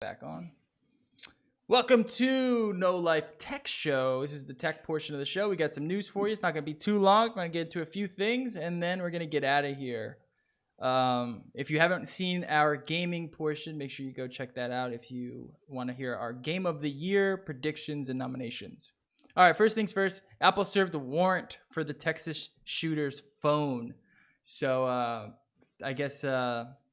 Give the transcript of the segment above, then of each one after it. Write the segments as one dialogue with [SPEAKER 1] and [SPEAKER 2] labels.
[SPEAKER 1] back on. Welcome to No Life Tech Show. This is the tech portion of the show. We got some news for you. It's not going to be too long. I'm going to get into a few things, and then we're going to get out of here. If you haven't seen our gaming portion, make sure you go check that out if you want to hear our Game of the Year predictions and nominations. All right, first things first. Apple served a warrant for the Texas shooter's phone. So I guess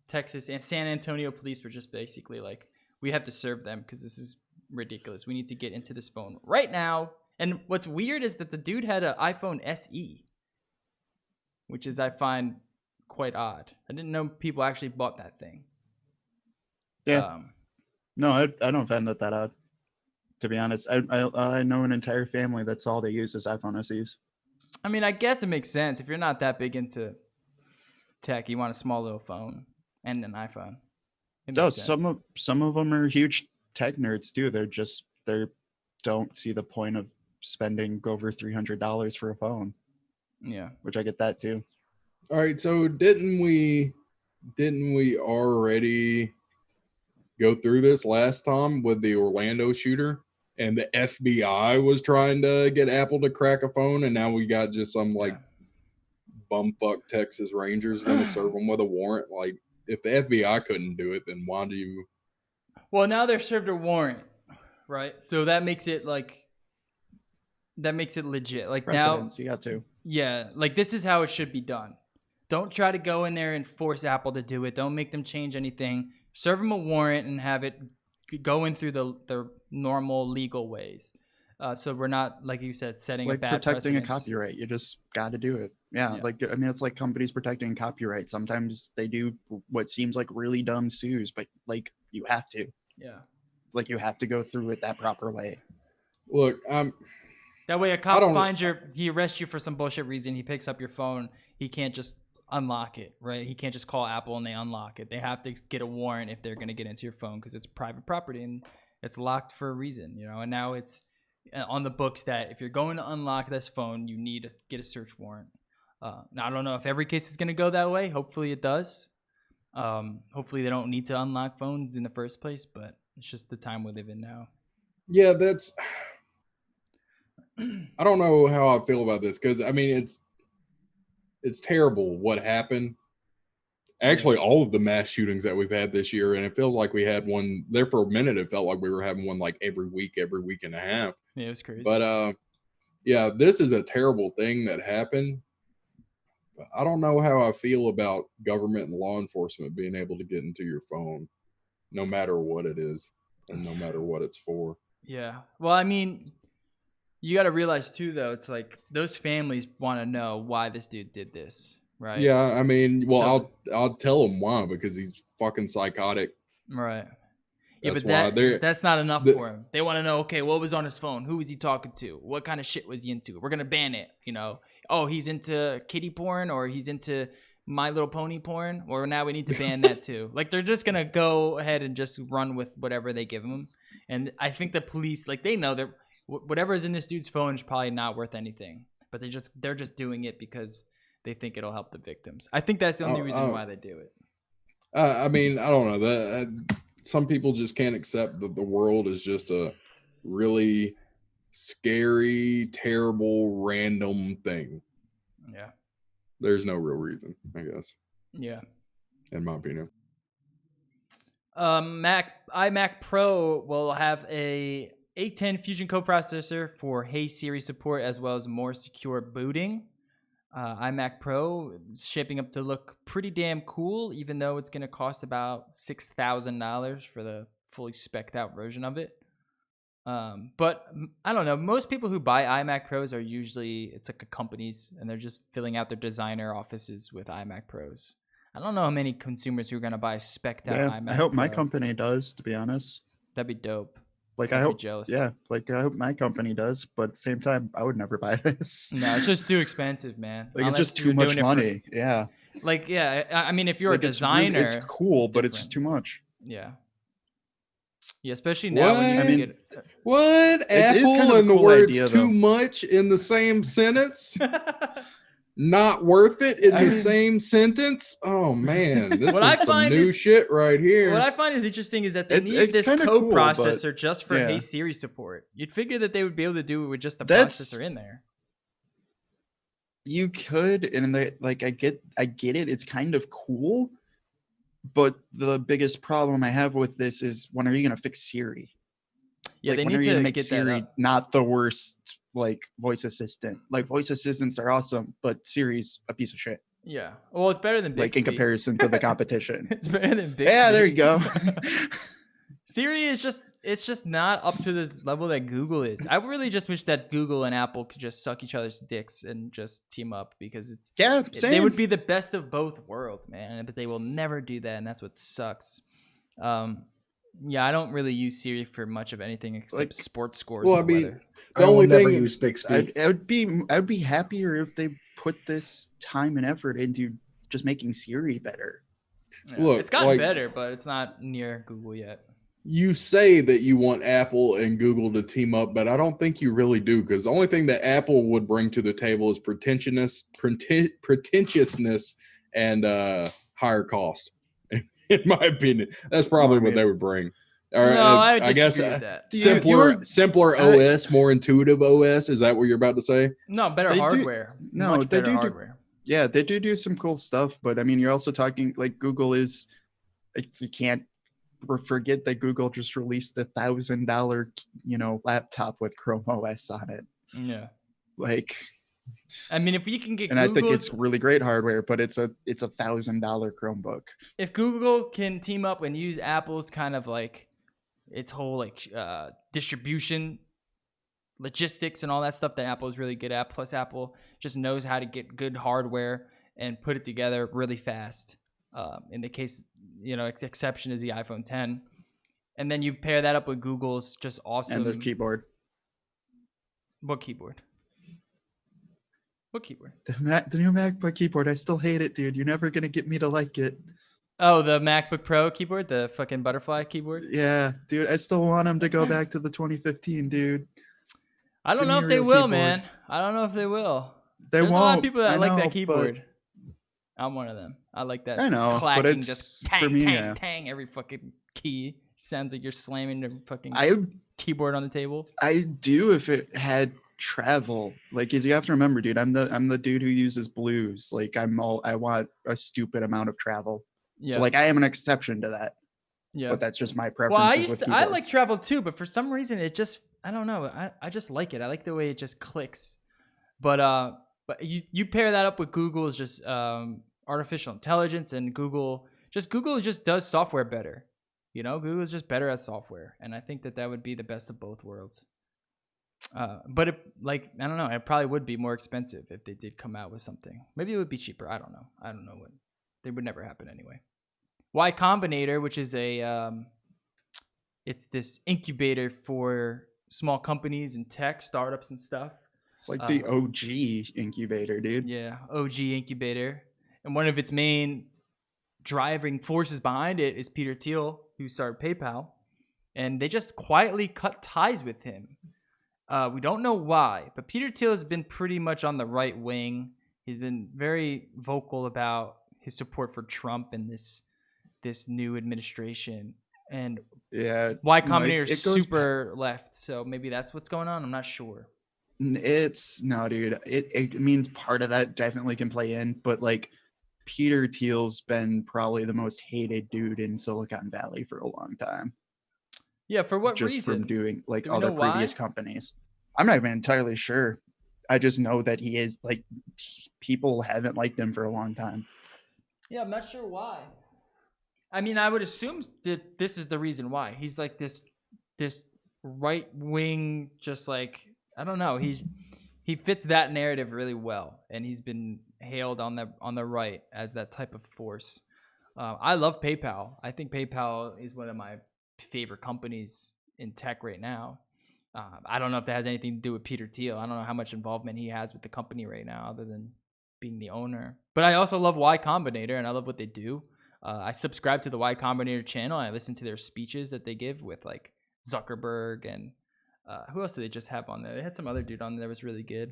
[SPEAKER 1] Texas and San Antonio police were just basically like, we have to serve them because this is ridiculous. We need to get into this phone right now. And what's weird is that the dude had an iPhone SE, which is, I find, quite odd. I didn't know people actually bought that thing.
[SPEAKER 2] Yeah. No, I don't find that odd. To be honest, I know an entire family that's all they use is iPhone SEs.
[SPEAKER 1] I mean, I guess it makes sense. If you're not that big into tech, you want a small little phone and an iPhone.
[SPEAKER 2] No, some of them are huge tech nerds too. They don't see the point of spending over $300 for a phone.
[SPEAKER 1] Yeah,
[SPEAKER 2] which I get that too.
[SPEAKER 3] All right, so didn't we already go through this last time with the Orlando shooter, and the FBI was trying to get Apple to crack a phone, and now we got just some bumfuck Texas Rangers going to serve them with a warrant? Like, if the FBI couldn't do it, then why do you?
[SPEAKER 1] Well, now they're served a warrant, right? So that makes it legit. Like
[SPEAKER 2] Precedence,
[SPEAKER 1] now,
[SPEAKER 2] you got to.
[SPEAKER 1] Yeah, like this is how it should be done. Don't try to go in there and force Apple to do it. Don't make them change anything. Serve them a warrant and have it go in through the normal legal ways. So we're not, like you said, setting a bad precedent.
[SPEAKER 2] Protecting a copyright. You just got to do it. Yeah, like, I mean, it's like companies protecting copyright. Sometimes they do what seems like really dumb sues, but like you have to.
[SPEAKER 1] Yeah.
[SPEAKER 2] Like you have to go through it that proper way.
[SPEAKER 3] Look,
[SPEAKER 1] that way a cop finds he arrests you for some bullshit reason. He picks up your phone. He can't just unlock it, right? He can't just call Apple and they unlock it. They have to get a warrant if they're going to get into your phone because it's private property and it's locked for a reason, you know? And now it's on the books that if you're going to unlock this phone, you need to get a search warrant. Now, I don't know if every case is going to go that way. Hopefully it does. Hopefully they don't need to unlock phones in the first place, but it's just the time we live in now.
[SPEAKER 3] Yeah, that's... I don't know how I feel about this because, I mean, it's terrible what happened. Actually, all of the mass shootings that we've had this year, and it feels like we had one there for a minute. It felt like we were having one like every week and a half.
[SPEAKER 1] Yeah, it was crazy.
[SPEAKER 3] But yeah, this is a terrible thing that happened. But I don't know how I feel about government and law enforcement being able to get into your phone, no matter what it is and no matter what it's for.
[SPEAKER 1] Yeah. Well, I mean, you got to realize too, though, it's like those families want to know why this dude did this, right?
[SPEAKER 3] Yeah, I mean, well, I'll tell him why, because he's fucking psychotic.
[SPEAKER 1] Right.
[SPEAKER 3] That's
[SPEAKER 1] but that's not enough for him. They want to know, okay, what was on his phone? Who was he talking to? What kind of shit was he into? We're going to ban it, you know? Oh, he's into kitty porn, or he's into My Little Pony porn, or now we need to ban that too. Like, they're just going to go ahead and just run with whatever they give them. And I think the police, like, they know that whatever is in this dude's phone is probably not worth anything, but they're just doing it because they think it'll help the victims. I think that's the only reason why they do it.
[SPEAKER 3] I mean, I don't know. Some people just can't accept that the world is just a really scary, terrible, random thing.
[SPEAKER 1] Yeah.
[SPEAKER 3] There's no real reason, I guess.
[SPEAKER 1] Yeah.
[SPEAKER 3] In my opinion.
[SPEAKER 1] iMac Pro will have a A10 Fusion coprocessor for Hey Siri support, as well as more secure booting. iMac Pro is shaping up to look pretty damn cool, even though it's going to cost about $6,000 for the fully spec'd out version of it. But I don't know. Most people who buy iMac Pros are usually, it's like a companies, and they're just filling out their designer offices with iMac Pros. I don't know how many consumers who are going to buy spec'd out iMac
[SPEAKER 2] I hope
[SPEAKER 1] Pro.
[SPEAKER 2] my company does, to be honest.
[SPEAKER 1] That'd be dope.
[SPEAKER 2] Like,
[SPEAKER 1] I'd
[SPEAKER 2] I hope,
[SPEAKER 1] be jealous.
[SPEAKER 2] Yeah, like I hope my company does, but at the same time, I would never buy this.
[SPEAKER 1] No, it's just too expensive, man.
[SPEAKER 2] Like, it's just too much money. Yeah.
[SPEAKER 1] Like, yeah, I mean, if you're
[SPEAKER 2] like,
[SPEAKER 1] a designer,
[SPEAKER 2] it's cool, but it's just too much.
[SPEAKER 1] Yeah. Yeah, especially now when you get...
[SPEAKER 3] What? Apple
[SPEAKER 2] is kind of a
[SPEAKER 3] and the
[SPEAKER 2] cool
[SPEAKER 3] words
[SPEAKER 2] idea,
[SPEAKER 3] too
[SPEAKER 2] though.
[SPEAKER 3] much in the same sentence? not worth it in
[SPEAKER 1] I
[SPEAKER 3] the
[SPEAKER 1] mean-
[SPEAKER 3] same sentence. Oh man, this
[SPEAKER 1] What I
[SPEAKER 3] is some
[SPEAKER 1] find
[SPEAKER 3] new
[SPEAKER 1] is-
[SPEAKER 3] shit right here.
[SPEAKER 1] What I find is interesting is that they need
[SPEAKER 2] It's
[SPEAKER 1] this
[SPEAKER 2] kinda
[SPEAKER 1] code
[SPEAKER 2] cool, but-
[SPEAKER 1] processor just for
[SPEAKER 2] yeah.
[SPEAKER 1] Hey Siri support. You'd figure that they would be able to do it with just the
[SPEAKER 2] That's-
[SPEAKER 1] processor in there.
[SPEAKER 2] You could, and I get it. It's kind of cool, but the biggest problem I have with this is when are you gonna fix Siri?
[SPEAKER 1] Yeah,
[SPEAKER 2] Like,
[SPEAKER 1] they
[SPEAKER 2] when
[SPEAKER 1] need
[SPEAKER 2] are you
[SPEAKER 1] to
[SPEAKER 2] gonna make
[SPEAKER 1] get that
[SPEAKER 2] Siri
[SPEAKER 1] up.
[SPEAKER 2] not the worst like voice assistant? Like voice assistants are awesome, but Siri's a piece of shit.
[SPEAKER 1] Yeah. Well, it's better than Bixby.
[SPEAKER 2] Like in comparison to the competition.
[SPEAKER 1] It's better than Bixby.
[SPEAKER 2] Yeah, there you go.
[SPEAKER 1] Siri is just not up to the level that Google is. I really just wish that Google and Apple could just suck each other's dicks and just team up because
[SPEAKER 2] Yeah, same.
[SPEAKER 1] they would be the best of both worlds, man. But they will never do that, and that's what sucks. Yeah, I don't really use Siri for much of anything except
[SPEAKER 2] Like-
[SPEAKER 1] sports scores.
[SPEAKER 3] Well,
[SPEAKER 1] and
[SPEAKER 3] I mean,
[SPEAKER 1] weather.
[SPEAKER 3] the
[SPEAKER 4] I will
[SPEAKER 3] only
[SPEAKER 4] never
[SPEAKER 3] thing
[SPEAKER 4] use Bixby.
[SPEAKER 2] I'd be happier if they put this time and effort into just making Siri better.
[SPEAKER 1] Yeah.
[SPEAKER 3] look,
[SPEAKER 1] It's gotten
[SPEAKER 3] like-
[SPEAKER 1] better, but it's not near Google yet.
[SPEAKER 3] you say that you want Apple and Google to team up, but I don't think you really do because the only thing that Apple would bring to the table is pretentiousness and higher cost. In my opinion, that's probably what they would bring. Or
[SPEAKER 1] No, I would
[SPEAKER 3] I guess
[SPEAKER 1] disagree with that.
[SPEAKER 3] simpler OS, more intuitive OS. Is that what you're about to say?
[SPEAKER 1] No, better
[SPEAKER 2] They do-
[SPEAKER 1] hardware.
[SPEAKER 2] no,
[SPEAKER 1] Much
[SPEAKER 2] they
[SPEAKER 1] better
[SPEAKER 2] do
[SPEAKER 1] hardware.
[SPEAKER 2] Yeah, they do some cool stuff, but I mean, you're also talking like Google is. You can't forget that Google just released $1,000, laptop with Chrome OS on it.
[SPEAKER 1] Yeah.
[SPEAKER 2] Like,
[SPEAKER 1] I mean, if you can get
[SPEAKER 2] and I think
[SPEAKER 1] Google's-
[SPEAKER 2] it's really great hardware, but it's a $1,000 Chromebook.
[SPEAKER 1] if Google can team up and use Apple's kind of like its whole like distribution logistics and all that stuff that Apple is really good at, plus Apple just knows how to get good hardware and put it together really fast. In the case, exception is the iPhone 10. And then you pair that up with Google's just awesome.
[SPEAKER 2] And their keyboard.
[SPEAKER 1] What keyboard? What keyboard?
[SPEAKER 2] The new MacBook keyboard. I still hate it, dude. You're never gonna get me to like it.
[SPEAKER 1] Oh, the MacBook Pro keyboard, the fucking butterfly keyboard.
[SPEAKER 2] Yeah, dude. I still want them to go back to the 2015, dude.
[SPEAKER 1] I don't
[SPEAKER 2] Give
[SPEAKER 1] know
[SPEAKER 2] me
[SPEAKER 1] if
[SPEAKER 2] a
[SPEAKER 1] they
[SPEAKER 2] real
[SPEAKER 1] will,
[SPEAKER 2] keyboard.
[SPEAKER 1] man. I don't know if they will.
[SPEAKER 2] They
[SPEAKER 1] There's
[SPEAKER 2] won't.
[SPEAKER 1] a lot of people that
[SPEAKER 2] I
[SPEAKER 1] like
[SPEAKER 2] know,
[SPEAKER 1] that
[SPEAKER 2] but-
[SPEAKER 1] keyboard. I'm one of them. I like that.
[SPEAKER 2] I know, but
[SPEAKER 1] clacking,
[SPEAKER 2] it's-
[SPEAKER 1] just
[SPEAKER 2] for
[SPEAKER 1] tang,
[SPEAKER 2] me,
[SPEAKER 1] tang,
[SPEAKER 2] yeah.
[SPEAKER 1] tang. Every fucking key sounds like you're slamming the fucking
[SPEAKER 2] I
[SPEAKER 1] keyboard on the table.
[SPEAKER 2] I do if it had travel. Like, cause you have to remember, dude. I'm the dude who uses blues. Like, I want a stupid amount of travel.
[SPEAKER 1] Yeah,
[SPEAKER 2] So like, I am an exception to that.
[SPEAKER 1] yeah.
[SPEAKER 2] But that's just my preference.
[SPEAKER 1] Well, I
[SPEAKER 2] with
[SPEAKER 1] like travel too, but for some reason it just I don't know. I just like it. I like the way it just clicks. But you pair that up with Google's just artificial intelligence and Google just does software better. Google's just better at software, and I think that would be the best of both worlds. But I don't know. It probably would be more expensive if they did come out with something. Maybe it would be cheaper. I don't know. What. They would never happen anyway. Y Combinator, which is it's this incubator for small companies and tech startups and stuff.
[SPEAKER 2] It's like the OG incubator, dude.
[SPEAKER 1] Yeah, OG incubator. And one of its main driving forces behind it is Peter Thiel, who started PayPal. And they just quietly cut ties with him. We don't know why, but Peter Thiel has been pretty much on the right wing. He's been very vocal about his support for Trump and this new administration. And
[SPEAKER 2] Yeah.
[SPEAKER 1] Y
[SPEAKER 2] no,
[SPEAKER 1] Combinator
[SPEAKER 2] it
[SPEAKER 1] is
[SPEAKER 2] goes
[SPEAKER 1] super left, so maybe that's what's going on. I'm not sure.
[SPEAKER 2] It's no, dude. It means part of that definitely can play in, but like Peter Thiel's been probably the most hated dude in Silicon Valley for a long time.
[SPEAKER 1] Yeah, for what
[SPEAKER 2] Just
[SPEAKER 1] reason?
[SPEAKER 2] from doing like
[SPEAKER 1] Do we
[SPEAKER 2] other
[SPEAKER 1] know why?
[SPEAKER 2] previous companies. I'm not even entirely sure. I just know that he is like people haven't liked him for a long time.
[SPEAKER 1] Yeah, I'm not sure why. I mean, I would assume that this is the reason why. He's like this right wing, just like I don't know. He fits that narrative really well, and he's been hailed on the right as that type of force. I love PayPal. I think PayPal is one of my favorite companies in tech right now. I don't know if that has anything to do with Peter Thiel. I don't know how much involvement he has with the company right now, other than being the owner. But I also love Y Combinator, and I love what they do. I subscribe to the Y Combinator channel, and I listen to their speeches that they give with like Zuckerberg and who else did they just have on there? They had some other dude on there that was really good.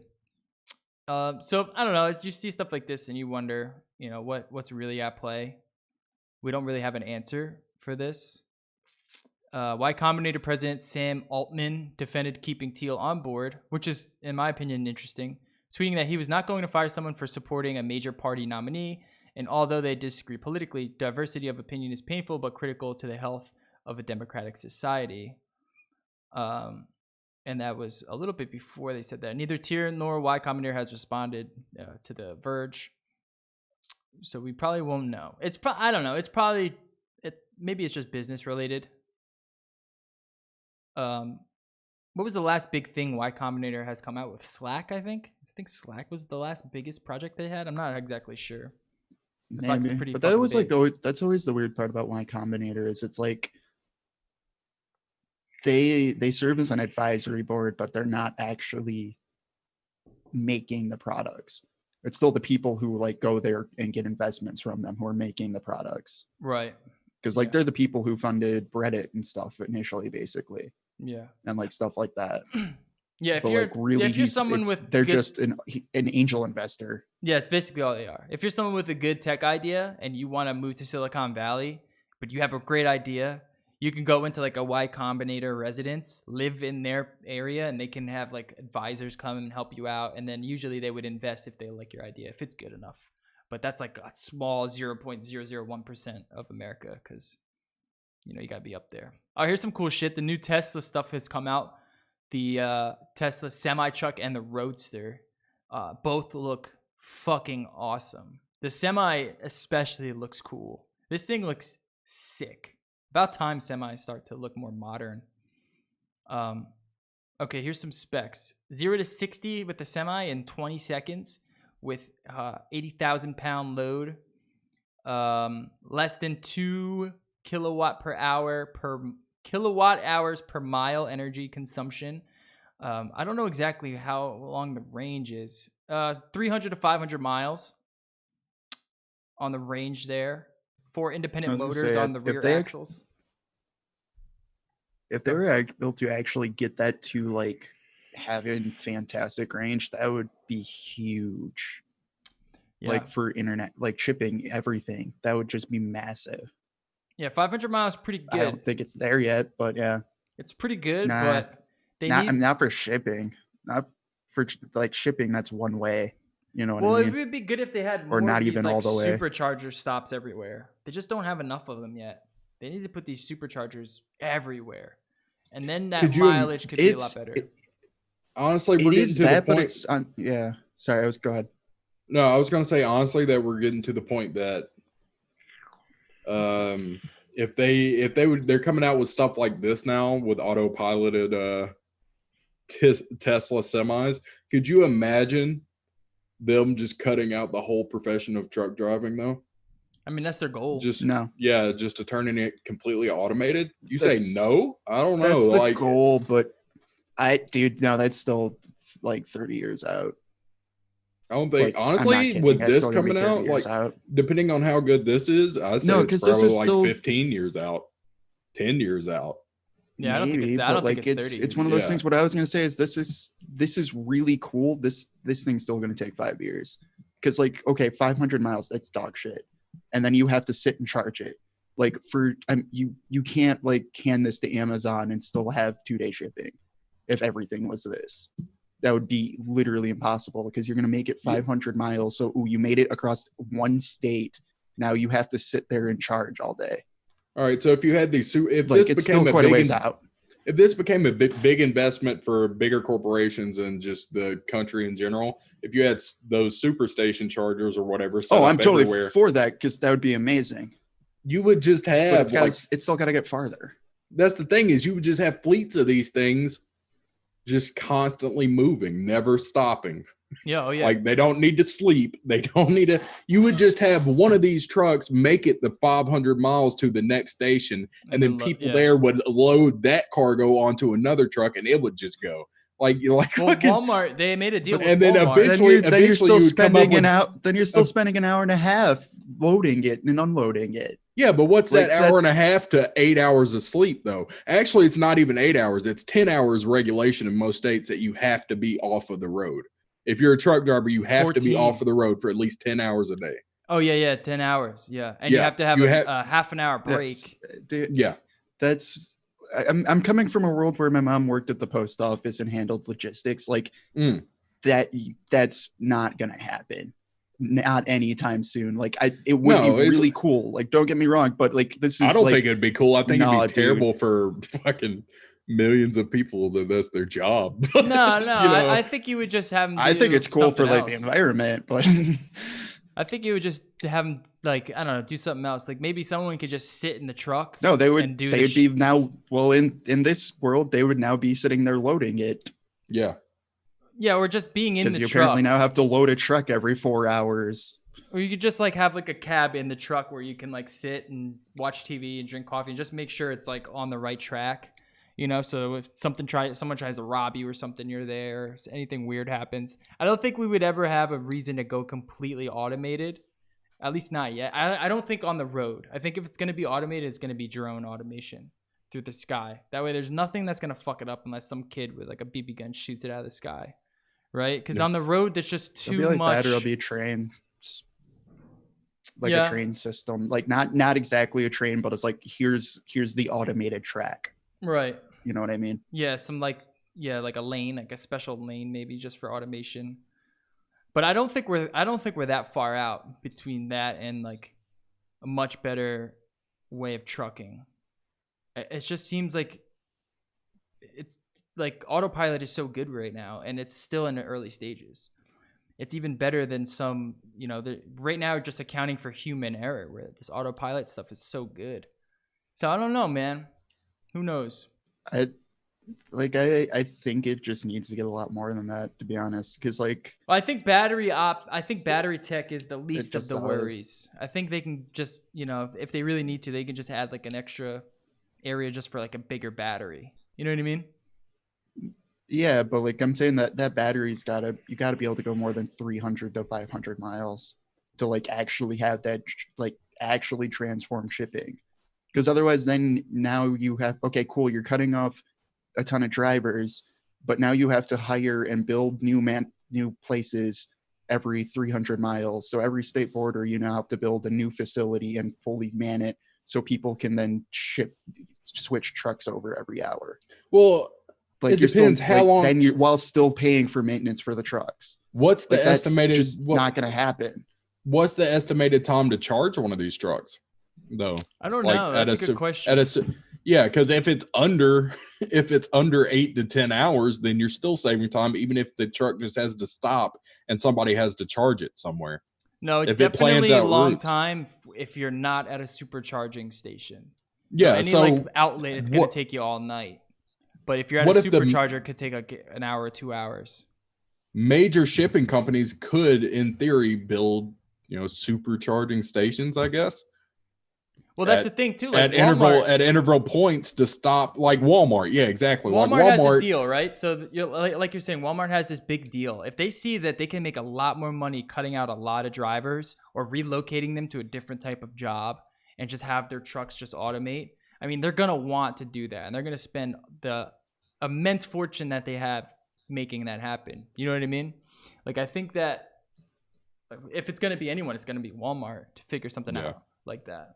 [SPEAKER 1] So I don't know. You see stuff like this and you wonder, what's really at play. We don't really have an answer for this. Y Combinator President Sam Altman defended keeping Thiel on board, which is, in my opinion, interesting, tweeting that he was not going to fire someone for supporting a major party nominee. And although they disagree politically, diversity of opinion is painful but critical to the health of a democratic society. And that was a little bit before they said that. Neither Thiel nor Y Combinator has responded to The Verge. So we probably won't know. I don't know. Maybe it's just business related. What was the last big thing Y Combinator has come out with? Slack, I think. I think Slack was the last biggest project they had. I'm not exactly sure. Slack's pretty.
[SPEAKER 2] But that was big. That's always the weird part about Y Combinator is it's like they serve as an advisory board, but they're not actually making the products. It's still the people who like go there and get investments from them who are making the products.
[SPEAKER 1] Right.
[SPEAKER 2] Because like they're the people who funded Reddit and stuff initially, basically.
[SPEAKER 1] Yeah.
[SPEAKER 2] And like stuff like that.
[SPEAKER 1] Yeah.
[SPEAKER 2] If you're someone with they're just an angel investor.
[SPEAKER 1] Yeah, it's basically all they are. If you're someone with a good tech idea and you want to move to Silicon Valley, but you have a great idea, you can go into like a Y Combinator residence, live in their area, and they can have like advisors come and help you out. And then usually they would invest if they like your idea, if it's good enough. But that's like a small 0.001% of America because, you got to be up there. Oh, here's some cool shit. The new Tesla stuff has come out. The Tesla semi-truck and the Roadster both look fucking awesome. The Semi especially looks cool. This thing looks sick. About time semis start to look more modern. Okay, here's some specs. 0 to 60 with the Semi in 20 seconds with 80,000 pound load. Less than 2 kilowatt hours per mile energy consumption. I don't know exactly how long the range is. 300 to 500 miles on the range there. 4 independent motors on the rear axles.
[SPEAKER 2] If they were able to actually get that to like having fantastic range, that would be huge. Yeah. Like for internet, like shipping everything, that would just be massive.
[SPEAKER 1] Yeah, 500 miles is pretty good.
[SPEAKER 2] I don't think it's there yet, but yeah.
[SPEAKER 1] It's pretty good, but
[SPEAKER 2] not for shipping. Not for like shipping, that's one way. You know what I mean?
[SPEAKER 1] Well, it would be good if they had more
[SPEAKER 2] or not
[SPEAKER 1] of these,
[SPEAKER 2] even
[SPEAKER 1] like,
[SPEAKER 2] all the way.
[SPEAKER 1] Supercharger stops everywhere. They just don't have enough of them yet. They need to put these superchargers everywhere. And then that mileage could be a lot better.
[SPEAKER 3] Honestly, we're getting to the point.
[SPEAKER 2] But it's yeah. Sorry, go ahead.
[SPEAKER 3] No, I was going to say honestly that we're getting to the point that if they're coming out with stuff like this now with autopiloted Tesla semis, could you imagine them just cutting out the whole profession of truck driving though?
[SPEAKER 1] I mean, that's their goal.
[SPEAKER 3] Just to turning it completely automated. You say no? I don't know.
[SPEAKER 2] That's the goal, but that's still like 30 years out.
[SPEAKER 3] I don't think, honestly, with this coming out, depending on how good this is, I say it's probably like 15 years out, 10 years out.
[SPEAKER 1] Yeah, I don't think it's 30.
[SPEAKER 2] It's one of those things. What I was going to say is this is really cool. This thing's still going to take 5 years because 500 miles, that's dog shit. And then you have to sit and charge it. Like you can't can this to Amazon and still have 2-day shipping if everything was this. That would be literally impossible because you're going to make it 500 miles. So you made it across one state. Now you have to sit there and charge all day.
[SPEAKER 3] All right. So if you had these, if this became if this became a big investment for bigger corporations and just the country in general, if you had those superstation chargers or whatever.
[SPEAKER 2] I'm totally for that because that would be amazing.
[SPEAKER 3] You would just have,
[SPEAKER 2] it's still got to get farther.
[SPEAKER 3] That's the thing is you would just have fleets of these things just constantly moving, never stopping.
[SPEAKER 1] Yeah, oh yeah.
[SPEAKER 3] Like they don't need to sleep. They don't need to. You would just have one of these trucks make it the 500 miles to the next station, and then people there would load that cargo onto another truck, and it would just go.
[SPEAKER 1] Walmart, they made a deal with
[SPEAKER 3] then
[SPEAKER 1] Walmart.
[SPEAKER 2] Then you're still spending an hour and a half loading it and unloading it.
[SPEAKER 3] Yeah, but what's that hour and a half to 8 hours of sleep, though? Actually, it's not even 8 hours. It's 10 hours regulation in most states that you have to be off of the road. If you're a truck driver, you have to be
[SPEAKER 1] 14.
[SPEAKER 3] off of the road for at least 10 hours a day.
[SPEAKER 1] Oh yeah, 10 hours. Yeah, and you
[SPEAKER 3] Yeah,
[SPEAKER 1] have to have
[SPEAKER 3] you
[SPEAKER 1] a half an hour break.
[SPEAKER 3] Yeah.
[SPEAKER 2] That's I'm coming from a world where my mom worked at the post office and handled logistics. Like that's not gonna happen. Not anytime soon. Like it would be really cool. Like don't get me wrong, but like this is
[SPEAKER 3] I don't
[SPEAKER 2] like,
[SPEAKER 3] think it'd be cool. I think it'd be terrible
[SPEAKER 2] dude.
[SPEAKER 3] for fucking millions of people that's their job.
[SPEAKER 1] No,
[SPEAKER 3] You know?
[SPEAKER 1] I think you would just have them.
[SPEAKER 2] I think it's cool for like
[SPEAKER 1] else.
[SPEAKER 2] the environment, but
[SPEAKER 1] I think you would just have them like I don't know, do something else. Like maybe someone could just sit in the truck.
[SPEAKER 2] no, they would.
[SPEAKER 1] And do
[SPEAKER 2] they would be now. Well, in this world, they would now be sitting there loading it.
[SPEAKER 3] Yeah.
[SPEAKER 1] Yeah, or just being in the
[SPEAKER 2] Because you
[SPEAKER 1] truck.
[SPEAKER 2] apparently now have to load a truck every 4 hours.
[SPEAKER 1] Or you could just like have like a cab in the truck where you can like sit and watch TV and drink coffee and just make sure it's like on the right track, you know. So if someone tries to rob you or something, you're there. If anything weird happens, I don't think we would ever have a reason to go completely automated. At least not yet. I don't think on the road. I think if it's gonna be automated, it's gonna be drone automation through the sky. That way, there's nothing that's gonna fuck it up unless some kid with like a BB gun shoots it out of the sky, right? Because on the road, there's just too
[SPEAKER 2] It'll be like
[SPEAKER 1] much.
[SPEAKER 2] that, or it'll be a train. Like a train system, like not exactly a train, but it's like here's the automated track,
[SPEAKER 1] right?
[SPEAKER 2] You know what I mean?
[SPEAKER 1] Yeah, like a lane, like a special lane, maybe just for automation. But I don't think we're that far out between that and like a much better way of trucking. It just seems like it's like autopilot is so good right now, and it's still in the early stages. It's even better than some, you know, right now just accounting for human error where this autopilot stuff is so good. So I don't know, man. Who knows?
[SPEAKER 2] I think it just needs to get a lot more than that, to be honest. Because like,
[SPEAKER 1] well, I think battery tech is the least of the
[SPEAKER 2] does.
[SPEAKER 1] worries. I think they can just, you know, if they really need to, they can just add like an extra area just for like a bigger battery. You know what I mean?
[SPEAKER 2] yeah, but like I'm saying that battery's you gotta be able to go more than 300 to 500 miles to like actually have that like actually transform shipping. Because otherwise, then now you have, okay, cool, you're cutting off a ton of drivers, but now you have to hire and build new places every 300 miles. So every state border, you now have to build a new facility and fully man it so people can then switch trucks over every hour.
[SPEAKER 3] Well,
[SPEAKER 2] like
[SPEAKER 3] it depends how long.
[SPEAKER 2] Then you while still paying for maintenance for the trucks.
[SPEAKER 3] What's the estimated?
[SPEAKER 2] That's just not going to happen.
[SPEAKER 3] What's the estimated time to charge one of these trucks, though?
[SPEAKER 1] I don't know. That's a good question.
[SPEAKER 3] Yeah, because if it's under 8 to 10 hours, then you're still saving time, even if the truck just has to stop and somebody has to charge it somewhere.
[SPEAKER 1] No, it's definitely a long time if you're not at a supercharging station.
[SPEAKER 3] Yeah,
[SPEAKER 1] so any like outlet, it's going to take you all night. But if you're at a supercharger, it could take an hour or 2 hours.
[SPEAKER 3] Major shipping companies could, in theory, build, you know, supercharging stations, I guess.
[SPEAKER 1] Well, that's the thing too. Like
[SPEAKER 3] at interval points to stop, like Walmart. Yeah, exactly.
[SPEAKER 1] Walmart has a deal, right? So like you're saying, Walmart has this big deal. If they see that they can make a lot more money cutting out a lot of drivers or relocating them to a different type of job and just have their trucks just automate, I mean, they're gonna want to do that, and they're gonna spend the immense fortune that they have making that happen. You know what I mean? Like, I think that if it's gonna be anyone, it's gonna be Walmart to figure something out like that.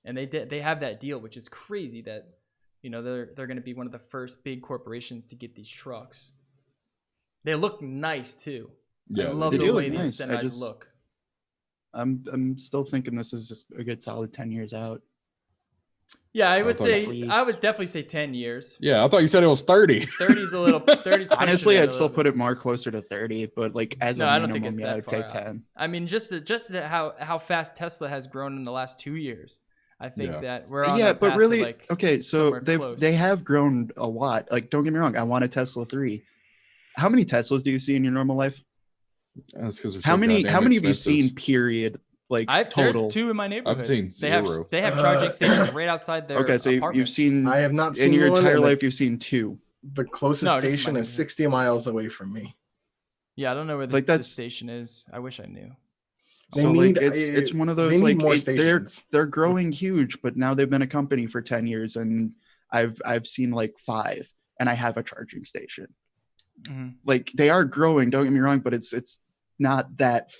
[SPEAKER 1] And they have that deal, which is crazy that, you know, they're going to be one of the first big corporations to get these trucks. They look nice too.
[SPEAKER 3] Yeah,
[SPEAKER 1] I love the way these semis look.
[SPEAKER 2] I'm still thinking this is just a good solid 10 years out.
[SPEAKER 1] Yeah, I would definitely say 10 years.
[SPEAKER 3] Yeah, I thought you said it was 30.
[SPEAKER 1] 30's a little. 30's
[SPEAKER 2] honestly, I'd still put it more closer to 30, but like as
[SPEAKER 1] I don't think
[SPEAKER 2] minimum,
[SPEAKER 1] it's that
[SPEAKER 2] I'd
[SPEAKER 1] far
[SPEAKER 2] take
[SPEAKER 1] out.
[SPEAKER 2] 10.
[SPEAKER 1] I mean, just how fast Tesla has grown in the last 2 years. I think that we're on that
[SPEAKER 2] but
[SPEAKER 1] path
[SPEAKER 2] really,
[SPEAKER 1] to like
[SPEAKER 2] okay, so they have grown a lot. Like, don't get me wrong, I want a Tesla 3. How many Teslas do you see in your normal life?
[SPEAKER 3] That's because
[SPEAKER 2] how many have you seen? Period. Like total.
[SPEAKER 1] There's 2 in my neighborhood.
[SPEAKER 3] I've seen 0.
[SPEAKER 1] They have charging stations right outside their.
[SPEAKER 2] Okay, so you've seen.
[SPEAKER 4] I have not seen
[SPEAKER 2] in your
[SPEAKER 4] one,
[SPEAKER 2] entire life. You've seen 2.
[SPEAKER 4] The closest station is 60 miles away from me.
[SPEAKER 1] Yeah, I don't know where the station is. I wish I knew.
[SPEAKER 2] So like it's one of those like they're growing huge, but now they've been a company for 10 years, and I've seen like 5, and I have a charging station. Like they are growing, don't get me wrong, but it's not that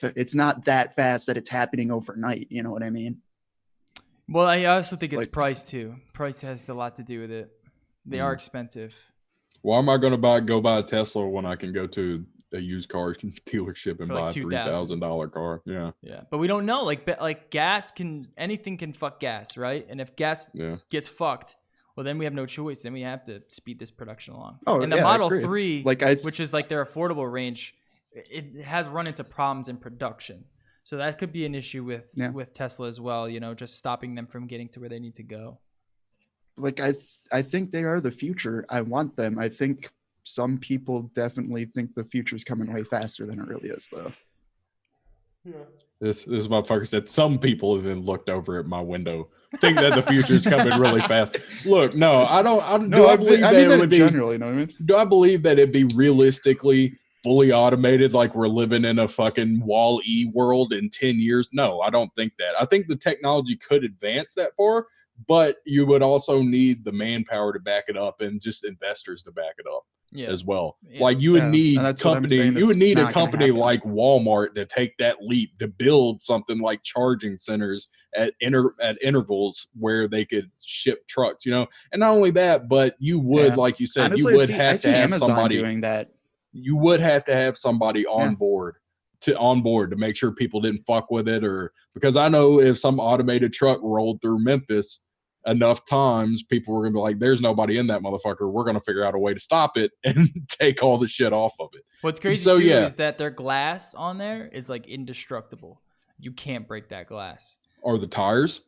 [SPEAKER 2] fast that it's happening overnight. You know what I mean?
[SPEAKER 1] Well, I also think it's
[SPEAKER 2] Like-
[SPEAKER 1] price too. Price has a lot to do with it. They are expensive.
[SPEAKER 3] Why am I going to go buy a Tesla when I can go to a used car dealership and
[SPEAKER 1] For
[SPEAKER 3] buy
[SPEAKER 1] like
[SPEAKER 3] a
[SPEAKER 1] $2,000
[SPEAKER 3] $3,000 car? Yeah.
[SPEAKER 1] Yeah, but we don't know. Like gas anything can fuck gas, right? And if gas gets fucked, well, then we have no choice. Then we have to speed this production along.
[SPEAKER 2] Oh,
[SPEAKER 1] and the
[SPEAKER 2] yeah, I
[SPEAKER 1] Model
[SPEAKER 2] agree.
[SPEAKER 1] 3,
[SPEAKER 2] Like
[SPEAKER 1] which is like their affordable range, it has run into problems in production. So that could be an issue with Tesla as well. You know, just stopping them from getting to where they need to go.
[SPEAKER 2] Like I think they are the future. I want them. I think some people definitely think the future is coming way faster than it really is, though.
[SPEAKER 3] This motherfucker said some people have then looked over at my window, think that the future is coming really fast. Look, no, I don't. Do I believe that it would be
[SPEAKER 2] generally? You know what I mean?
[SPEAKER 3] Do I believe that it'd be realistically fully automated, like we're living in a fucking Wall-E world in 10 years? No, I don't think that. I think the technology could advance that far, but you would also need the manpower to back it up and just investors to back it up as well.
[SPEAKER 1] Yeah.
[SPEAKER 3] Like you would need
[SPEAKER 2] and that's what I'm saying,
[SPEAKER 3] you would
[SPEAKER 2] it's
[SPEAKER 3] need a
[SPEAKER 2] not gonna
[SPEAKER 3] company
[SPEAKER 2] happen.
[SPEAKER 3] like Walmart to take that leap to build something like charging centers at intervals where they could ship trucks, you know. And not only that, but you would, like you said,
[SPEAKER 2] Honestly,
[SPEAKER 3] you would
[SPEAKER 2] I
[SPEAKER 3] have
[SPEAKER 2] see
[SPEAKER 3] to have
[SPEAKER 2] Amazon
[SPEAKER 3] somebody
[SPEAKER 2] doing that.
[SPEAKER 3] You would have to have somebody on board to make sure people didn't fuck with it, or because I know if some automated truck rolled through Memphis enough times, people were gonna be like, there's nobody in that motherfucker. We're gonna figure out a way to stop it and take all the shit off of it.
[SPEAKER 1] What's crazy too is that their glass on there is like indestructible. You can't break that glass.
[SPEAKER 3] Or the tires.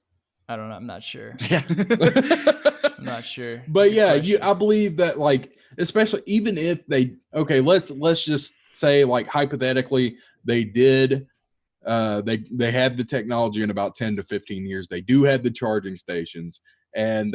[SPEAKER 1] I don't know. I'm not sure.
[SPEAKER 2] Yeah.
[SPEAKER 1] I'm not sure.
[SPEAKER 3] But yeah, I believe that, like, especially even if they, let's just say, like, hypothetically, they did, they had the technology in about 10 to 15 years. They do have the charging stations, and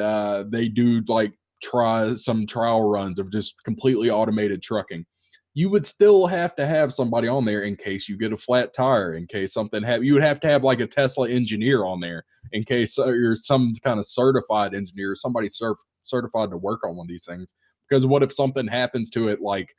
[SPEAKER 3] they do like try some trial runs of just completely automated trucking. You would still have to have somebody on there in case you get a flat tire, in case something happens. You would have to have like a Tesla engineer on there in case you're some kind of certified engineer, somebody certified to work on one of these things. Because what if something happens to it, like,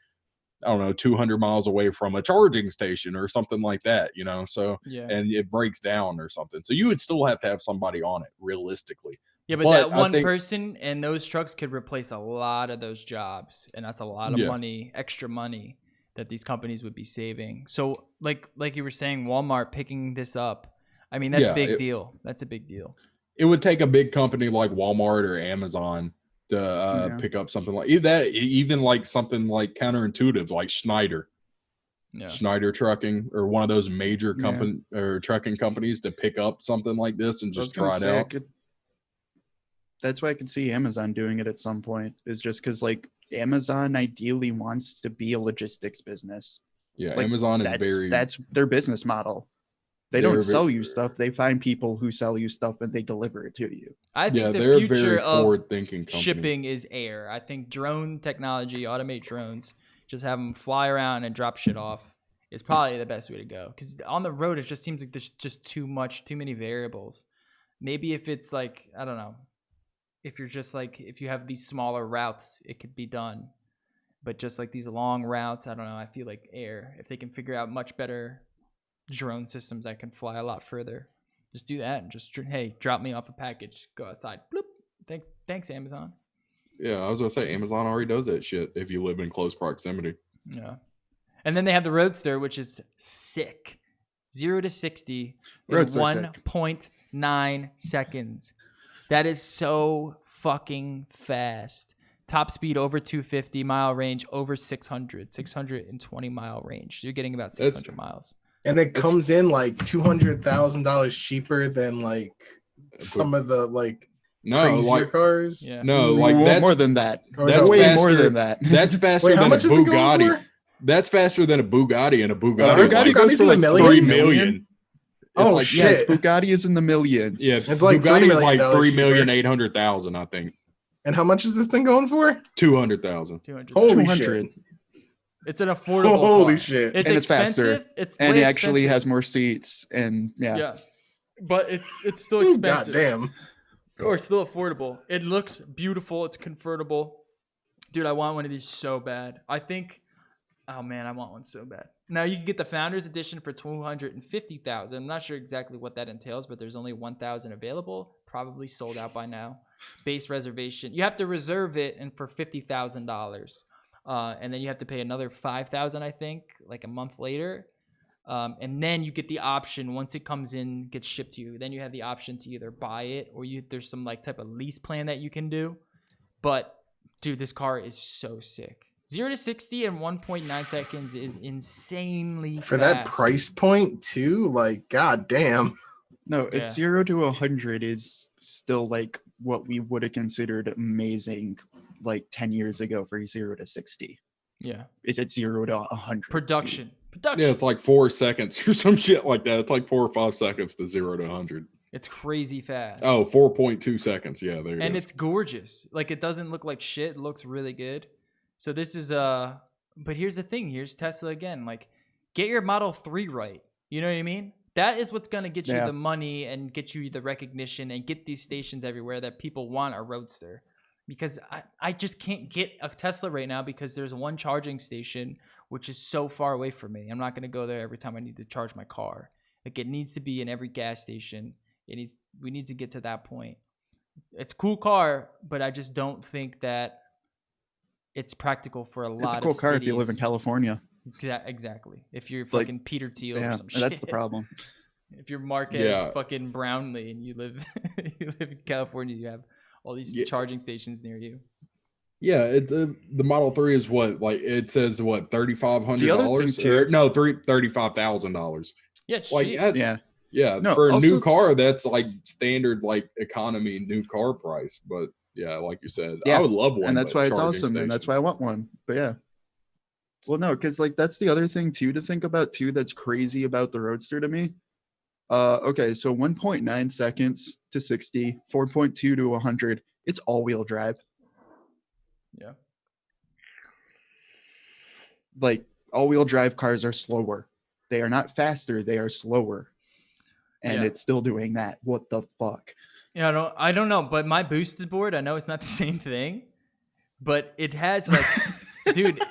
[SPEAKER 3] I don't know, 200 miles away from a charging station or something like that, you know? So, and it breaks down or something. So you would still have to have somebody on it realistically.
[SPEAKER 1] Yeah, but that one person and those trucks could replace a lot of those jobs, and that's a lot of money, extra money that these companies would be saving. So, like you were saying, Walmart picking this up, I mean, that's a big deal. That's a big deal.
[SPEAKER 3] It would take a big company like Walmart or Amazon to pick up something like that, even like something like counterintuitive, like Schneider. Schneider Trucking, or one of those major company or trucking companies, to pick up something like this and just try it out.
[SPEAKER 2] That's why I could see Amazon doing it at some point, is just because like Amazon ideally wants to be a logistics business.
[SPEAKER 3] Yeah,
[SPEAKER 2] like,
[SPEAKER 3] Amazon is
[SPEAKER 2] that's their business model. They don't sell you stuff. They find people who sell you stuff and they deliver it to you.
[SPEAKER 1] I think the future of shipping is air. I think drone technology, automate drones, just have them fly around and drop shit off, is probably the best way to go. Because on the road, it just seems like there's just too many variables. Maybe if it's like, I don't know, if you're just like, if you have these smaller routes, it could be done. But just like these long routes, I don't know, I feel like air, if they can figure out much better drone systems that can fly a lot further, just do that and just, hey, drop me off a package, go outside, bloop. Thanks Amazon.
[SPEAKER 3] Yeah, I was gonna say Amazon already does that shit if you live in close proximity.
[SPEAKER 1] Yeah. And then they have the Roadster, which is sick. 0 to 60 in 1.9 seconds. That is so fucking fast. Top speed over 250, mile range over 620 mile range. So you're getting about 600 miles.
[SPEAKER 4] And it comes in like $200,000 cheaper than like some of the like crazier cars.
[SPEAKER 1] Yeah.
[SPEAKER 3] No, like that's
[SPEAKER 2] more than that.
[SPEAKER 3] That's
[SPEAKER 2] way
[SPEAKER 3] faster,
[SPEAKER 2] more than that.
[SPEAKER 3] That's faster than a Bugatti. That's faster than a Bugatti, and a Bugatti.
[SPEAKER 2] Bugatti goes for like
[SPEAKER 3] 3 million.
[SPEAKER 4] Oh like, shit!
[SPEAKER 2] Yes, Bugatti is in the millions.
[SPEAKER 3] Yeah, it's like Bugatti is like 3,800,000, I think.
[SPEAKER 4] And how much is this thing going for?
[SPEAKER 3] 200,000.
[SPEAKER 4] Holy shit!
[SPEAKER 1] It's an affordable.
[SPEAKER 4] Holy shit!
[SPEAKER 1] It's
[SPEAKER 2] and
[SPEAKER 1] expensive.
[SPEAKER 2] It's faster. And it actually has more seats. And yeah,
[SPEAKER 1] but it's still expensive.
[SPEAKER 4] God damn.
[SPEAKER 1] Or it's still affordable. It looks beautiful. It's convertible. Dude, I want one of these so bad. I think Oh man, I want one so bad. Now you can get the Founders Edition for $250,000. I'm not sure exactly what that entails, but there's only 1,000 available. Probably sold out by now. Base reservation. You have to reserve it and for $50,000, and then you have to pay another $5,000, I think, like a month later. And then you get the option once it comes in, gets shipped to you. Then you have the option to either buy it or there's some like type of lease plan that you can do. But dude, this car is so sick. 0 to 60 in 1.9 seconds is insanely
[SPEAKER 4] for
[SPEAKER 1] fast.
[SPEAKER 4] that price point too. Like, god damn.
[SPEAKER 2] No, it's 0 to 100 is still like what we would have considered amazing like 10 years ago for 0 to 60.
[SPEAKER 1] Yeah.
[SPEAKER 2] Is it 0 to 100?
[SPEAKER 1] Production.
[SPEAKER 3] Yeah, it's like 4 seconds or some shit like that. It's like 4 or 5 seconds to 0 to 100.
[SPEAKER 1] It's crazy fast.
[SPEAKER 3] Oh, 4.2 seconds. Yeah, there it is.
[SPEAKER 1] And it's gorgeous. Like, it doesn't look like shit. It looks really good. So this is but here's the thing. Here's Tesla again. Like, get your Model 3 right. You know what I mean? That is what's going to get you the money and get you the recognition and get these stations everywhere that people want a Roadster. Because I just can't get a Tesla right now because there's one charging station which is so far away from me. I'm not going to go there every time I need to charge my car. Like, it needs to be in every gas station. We need to get to that point. It's a cool car, but I just don't think that it's practical for a lot of cities.
[SPEAKER 2] It's a cool car if you live in California.
[SPEAKER 1] Exactly. If you're fucking Peter Thiel or some shit.
[SPEAKER 2] That's the problem.
[SPEAKER 1] If you're Marquez fucking Brownlee and you live in California, you have all these charging stations near you.
[SPEAKER 3] Yeah, the Model 3 is what, like, it says what, $3,500? No, $35,000.
[SPEAKER 1] Yeah, it's
[SPEAKER 3] like,
[SPEAKER 1] cheap.
[SPEAKER 3] Yeah, no, for a new car, that's like standard, like, economy new car price. But yeah, like you said, I would love one.
[SPEAKER 2] And that's why it's awesome.
[SPEAKER 3] Stations.
[SPEAKER 2] And that's why I want one. But yeah. Well, no, because like that's the other thing too to think about too. That's crazy about the Roadster to me. Okay, so 1.9 seconds to 60, 4.2 to 100. It's all-wheel drive.
[SPEAKER 1] Yeah.
[SPEAKER 2] Like, all-wheel drive cars are slower. They are not faster. They are slower. And it's still doing that. What the fuck?
[SPEAKER 1] Yeah, I don't know. But my boosted board, I know it's not the same thing. But it has, like, dude,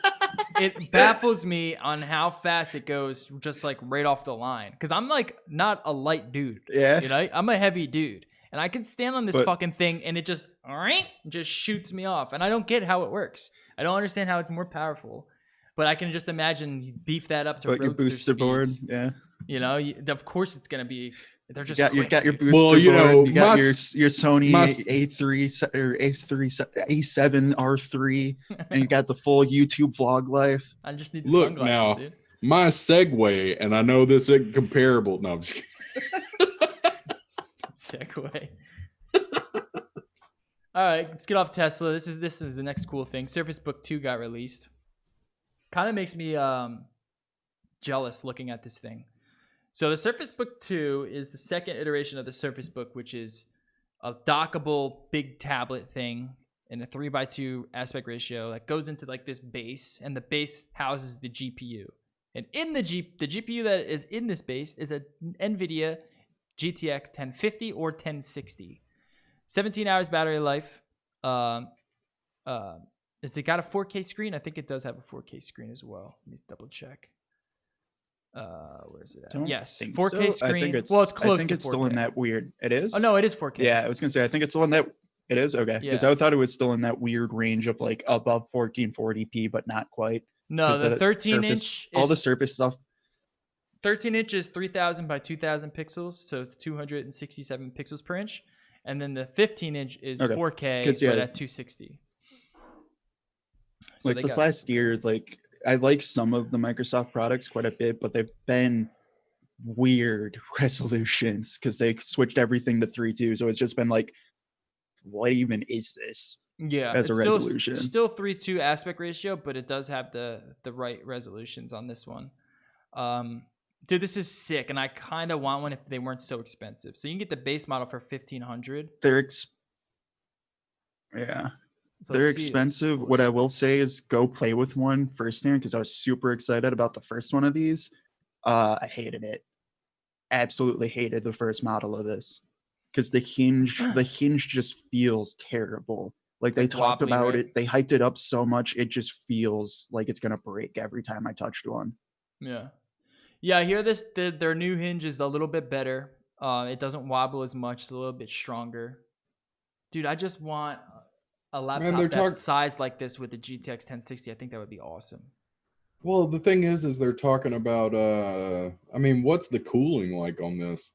[SPEAKER 1] it baffles me on how fast it goes just, like, right off the line. Because I'm, like, not a light dude.
[SPEAKER 2] Yeah.
[SPEAKER 1] You know? I'm a heavy dude. And I can stand on this fucking thing, and it just shoots me off. And I don't get how it works. I don't understand how it's more powerful. But I can just imagine you beef that up to Roadster
[SPEAKER 2] your booster board,
[SPEAKER 1] yeah. You know, of course it's gonna be. They're just
[SPEAKER 2] you got your booster board. You got your Sony A3 or A7 R3, and you got the full YouTube vlog life.
[SPEAKER 1] I just need the sunglasses,
[SPEAKER 3] now,
[SPEAKER 1] dude.
[SPEAKER 3] My segue, and I know this isn't comparable. No, I'm just kidding.
[SPEAKER 1] Segue. All right, let's get off Tesla. This is the next cool thing. Surface Book 2 got released. Kind of makes me jealous looking at this thing. So the Surface Book 2 is the second iteration of the Surface Book, which is a dockable big tablet thing in a 3:2 aspect ratio that goes into like this base, and the base houses the GPU. And in the GPU that is in this base is a NVIDIA GTX 1050 or 1060. 17 hours battery life. Has it got a 4K screen? I think it does have a 4K screen as well. Let me double check. Where's it at? Yes, 4K screen.
[SPEAKER 2] I think it's,
[SPEAKER 1] well, it's close.
[SPEAKER 2] I think it's
[SPEAKER 1] to 4K.
[SPEAKER 2] still in that weird. It is.
[SPEAKER 1] Oh no, it is 4K.
[SPEAKER 2] Yeah, I was gonna say I think it's still in that. It is okay because I thought it was still in that weird range of like above 1440p, but not quite.
[SPEAKER 1] No, the 13 inch.
[SPEAKER 2] Is, all the Surface stuff.
[SPEAKER 1] 13 inch is 3000 by 2000 pixels, so it's 267 pixels per inch, and then the 15 inch is 4K but at 260. So
[SPEAKER 2] like this last year, like I like some of the Microsoft products quite a bit, but they've been weird resolutions because they switched everything to 3.2. So it's just been like, what even is this?
[SPEAKER 1] Yeah,
[SPEAKER 2] as a resolution.
[SPEAKER 1] Still 3:2 aspect ratio, but it does have the right resolutions on this one. Dude, this is sick, and I kind of want one if they weren't so expensive. So you can get the base model for $1,500.
[SPEAKER 2] They're expensive. What I will say is go play with one firsthand because I was super excited about the first one of these. I hated it. Absolutely hated the first model of this because the hinge just feels terrible. Like
[SPEAKER 1] It's
[SPEAKER 2] they
[SPEAKER 1] like
[SPEAKER 2] talked
[SPEAKER 1] wobbly,
[SPEAKER 2] about
[SPEAKER 1] right?
[SPEAKER 2] it, they hyped it up so much, it just feels like it's gonna break every time I touched one.
[SPEAKER 1] Yeah. Yeah, I hear their new hinge is a little bit better. It doesn't wobble as much. It's a little bit stronger. Dude, I just want a laptop
[SPEAKER 3] they're
[SPEAKER 1] that's sized like this with the GTX 1060. I think that would be awesome.
[SPEAKER 3] Well, the thing is they're talking about I mean, what's the cooling like on this?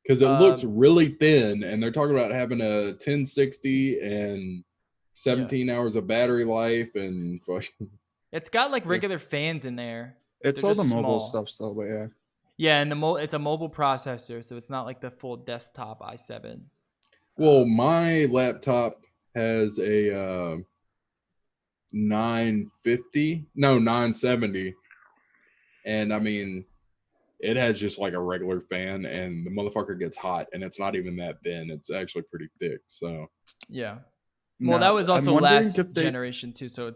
[SPEAKER 3] Because it looks really thin, and they're talking about having a 1060 and 17 hours of battery life, and
[SPEAKER 1] it's got like regular fans in there.
[SPEAKER 2] It's
[SPEAKER 1] They're
[SPEAKER 2] all the
[SPEAKER 1] just
[SPEAKER 2] mobile
[SPEAKER 1] small.
[SPEAKER 2] stuff still, but yeah.
[SPEAKER 1] Yeah, and it's a mobile processor, so it's not like the full desktop i7.
[SPEAKER 3] Well, my laptop has a 970, and I mean, it has just like a regular fan, and the motherfucker gets hot, and it's not even that thin. It's actually pretty thick. So
[SPEAKER 1] yeah. Well, that was also last generation too, so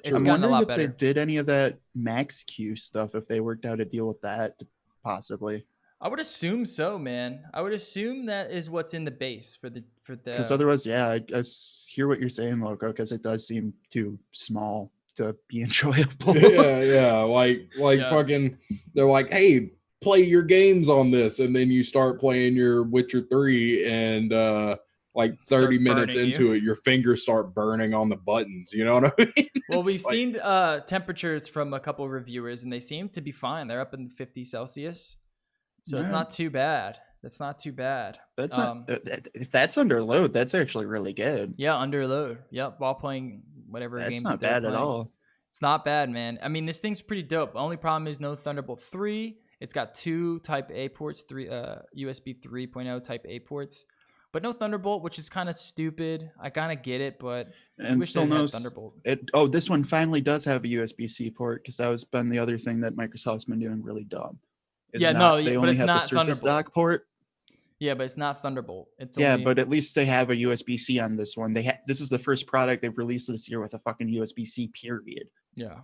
[SPEAKER 1] it's gotten a lot better.
[SPEAKER 2] If they did any of that Max Q stuff, if they worked out a deal with that, possibly.
[SPEAKER 1] I would assume so, man. I would assume that is what's in the base for the.
[SPEAKER 2] Because otherwise, yeah, I hear what you're saying, Loco. Because it does seem too small to be enjoyable.
[SPEAKER 3] yeah, like fucking. They're like, hey, play your games on this, and then you start playing your Witcher 3, and like 30 minutes into it, your fingers start burning on the buttons. You know what I mean?
[SPEAKER 1] Well, we've seen temperatures from a couple of reviewers, and they seem to be fine. They're up in 50 Celsius. So it's not too bad. That's not too bad.
[SPEAKER 2] That's not if that's under load, that's actually really good.
[SPEAKER 1] Yeah, under load. Yep, while playing whatever games.
[SPEAKER 2] That's not bad at all.
[SPEAKER 1] It's not bad, man. I mean, this thing's pretty dope. The only problem is no Thunderbolt 3. It's got 2 Type A ports, 3 USB 3.0 Type A ports, but no Thunderbolt, which is kind of stupid. I kind of get it, but I wish still they had Thunderbolt.
[SPEAKER 2] This one finally does have a USB-C port, because that was been the other thing that Microsoft's been doing really dumb.
[SPEAKER 1] They
[SPEAKER 2] but
[SPEAKER 1] only
[SPEAKER 2] it's
[SPEAKER 1] have
[SPEAKER 2] not
[SPEAKER 1] the Surface
[SPEAKER 2] dock port.
[SPEAKER 1] Yeah, but it's not Thunderbolt. It's
[SPEAKER 2] but at least they have a USB-C on this one. This is the first product they've released this year with a fucking USB-C, period.
[SPEAKER 1] Yeah.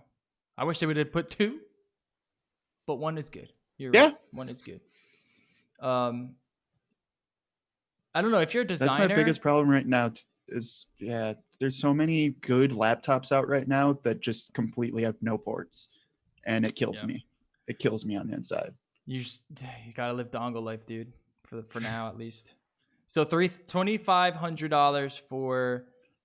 [SPEAKER 1] I wish they would have put 2, but 1 is good. You're
[SPEAKER 2] right.
[SPEAKER 1] 1 is good. I don't know if you're a designer.
[SPEAKER 2] That's my biggest problem right now is there's so many good laptops out right now that just completely have no ports, and it kills me. It kills me on the inside.
[SPEAKER 1] You gotta live dongle life, dude. For now, at least. So $2,500 for